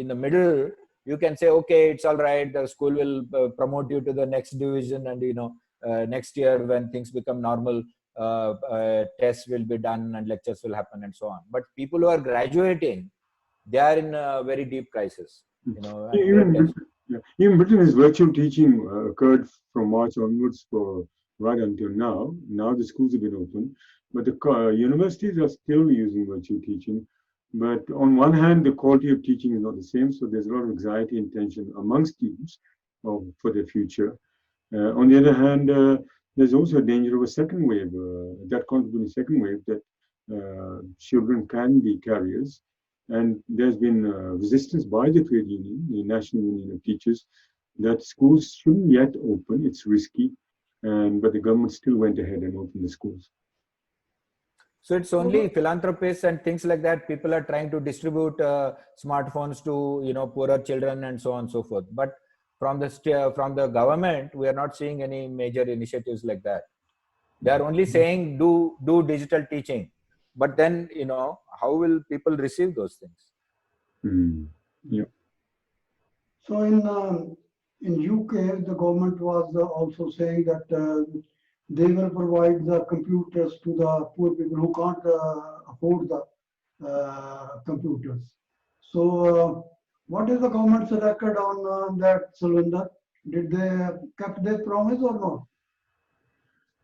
the middle, you can say, okay, it's all right. The school will promote you to the next division, and next year when things become normal, tests will be done and lectures will happen and so on. But people who are graduating, they are in a very deep crisis. And great Even tension. Even Britain, is virtual teaching occurred from March onwards for right until now. Now the schools have been open, but the universities are still using virtual teaching. But on one hand, the quality of teaching is not the same, so there's a lot of anxiety and tension among students for their future. On the other hand, there's also a danger of a second wave, that contributing second wave, that children can be carriers. And there's been resistance by the trade union, the National Union of Teachers, that schools shouldn't yet open. It's risky, but the government still went ahead and opened the schools. So it's only philanthropists and things like that. People are trying to distribute smartphones to poorer children and so on and so forth. But from the government, we are not seeing any major initiatives like that. They are only saying do digital teaching, but then how will people receive those things? Yeah. So in UK, the government was also saying that they will provide the computers to the poor people who can't afford the computers. So what is the government's record on that, Salwinder? Did they kept their promise or not?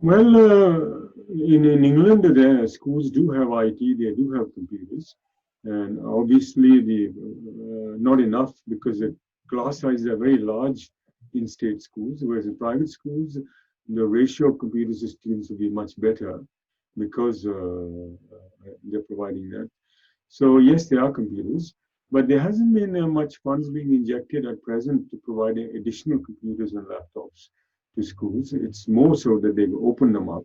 Well, in England, the schools do have IT, they do have computers, and obviously not enough, because the class sizes are very large in state schools, whereas in private schools, the ratio of computers to students will be much better because they're providing that. So yes, there are computers, but there hasn't been much funds being injected at present to provide additional computers and laptops to schools. It's more so that they've opened them up.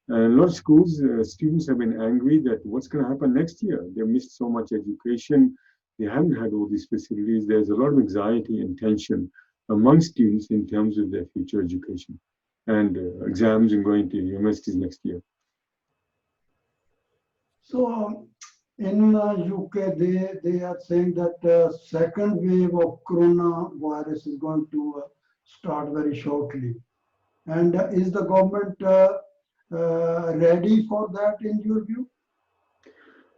And a lot of schools, students have been angry that what's going to happen next year? They missed so much education. They haven't had all these facilities. There's a lot of anxiety and tension among students in terms of their future education and exams and going to universities next year. So in UK, they are saying that second wave of coronavirus is going to start very shortly. And is the government ready for that in your view?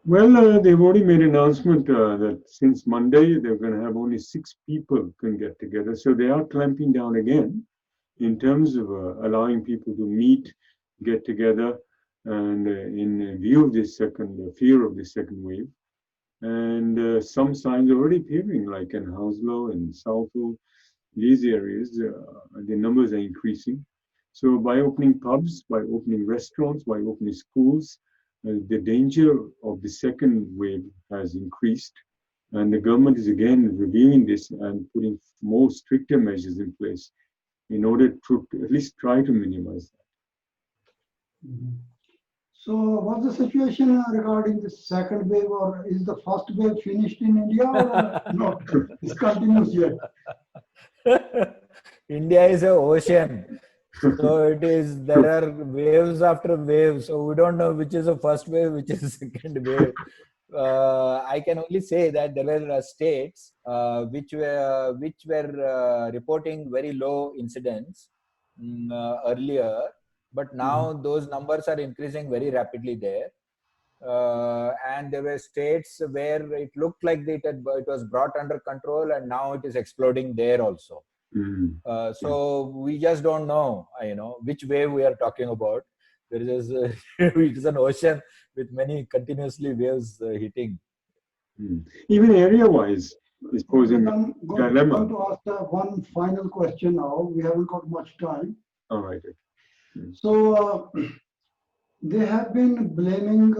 Well, they've already made an announcement that since Monday, they're going to have only 6 people can get together. So they are clamping down again in terms of allowing people to meet, get together, and in view of this fear of this second wave. And some signs are already appearing, like in Hounslow and Southall, these areas, the numbers are increasing. So by opening pubs, by opening restaurants, by opening schools, the danger of the second wave has increased. And the government is again reviewing this and putting more stricter measures in place in order to at least try to minimize that. Mm-hmm. So what's the situation regarding the second wave, or is the first wave finished in India or not? It continues yet. India is an ocean. So there are waves after waves. So we don't know which is the first wave, which is the second wave. I can only say that there were states which were reporting very low incidents earlier, but now those numbers are increasing very rapidly there. And there were states where it looked like it was brought under control, and now it is exploding there also. Mm. So we just don't know, which wave we are talking about. There is it is an ocean with many continuously waves hitting. Mm. Even area-wise, is posing a I'm dilemma. going to ask one final question now. We haven't got much time. All right. So they have been blaming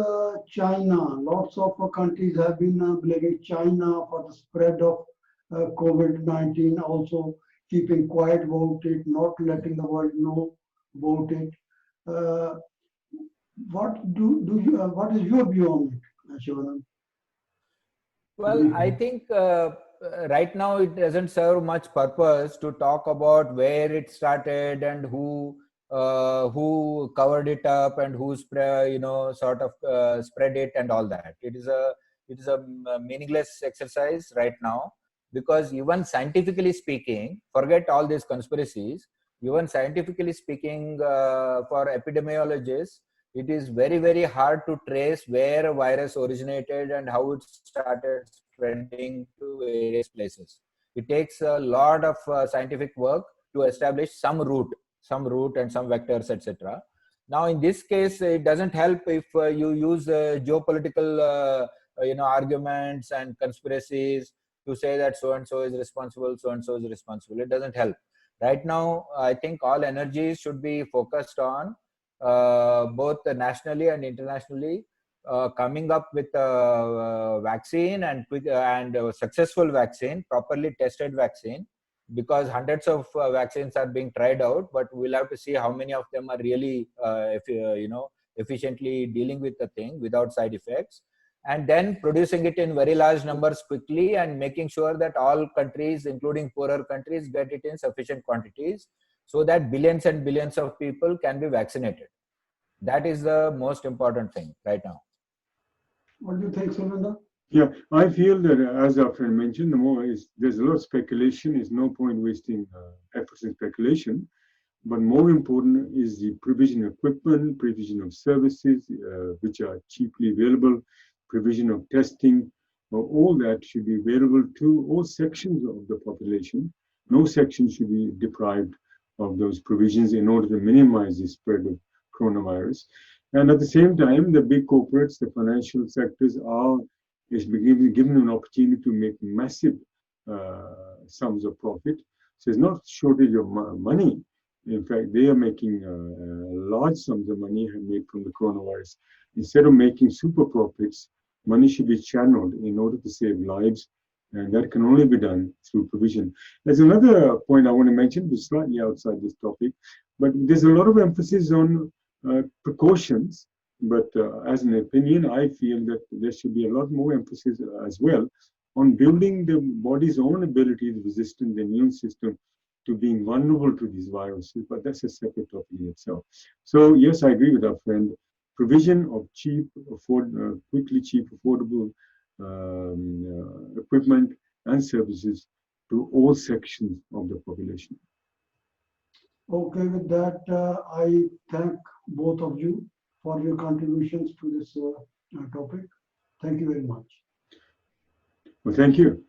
China. Lots of countries have been blaming China for the spread of COVID-19, also keeping quiet about it, not letting the world know about it. What is your view on it, Shivanand? Well, I think right now it doesn't serve much purpose to talk about where it started and who covered it up and who spread it and all that. It is a meaningless exercise right now, because even scientifically speaking, forget all these conspiracies. Even scientifically speaking, for epidemiologists, it is very, very hard to trace where a virus originated and how it started spreading to various places. It takes a lot of scientific work to establish some route and some vectors, etc. Now, in this case, it doesn't help if you use geopolitical, arguments and conspiracies to say that so and so is responsible, so and so is responsible. It doesn't help. Right now, I think all energies should be focused on both nationally and internationally, coming up with a vaccine and successful vaccine, properly tested vaccine, because hundreds of vaccines are being tried out, but we'll have to see how many of them are really efficiently dealing with the thing without side effects, and then producing it in very large numbers quickly and making sure that all countries, including poorer countries, get it in sufficient quantities so that billions and billions of people can be vaccinated. That is the most important thing right now. What do you think, Sumendra? Yeah, I feel that, as our friend mentioned, there's a lot of speculation. There's no point wasting efforts in speculation. But more important is the provision of equipment, provision of services which are cheaply available, provision of testing. All that should be available to all sections of the population. No section should be deprived of those provisions in order to minimize the spread of coronavirus. And at the same time, the big corporates, the financial sectors is given an opportunity to make massive sums of profit. So it's not shortage of money. In fact, they are making large sums of money made from the coronavirus. Instead of making super profits, money should be channeled in order to save lives, and that can only be done through provision. There's another point I want to mention, which is slightly outside this topic, but there's a lot of emphasis on precautions. But as an opinion, I feel that there should be a lot more emphasis as well on building the body's own ability to resist the immune system to being vulnerable to these viruses, but that's a separate topic in itself. So yes, I agree with our friend. Provision of quickly cheap, affordable equipment and services to all sections of the population. Okay, with that, I thank both of you for your contributions to this topic. Thank you very much. Well, thank you.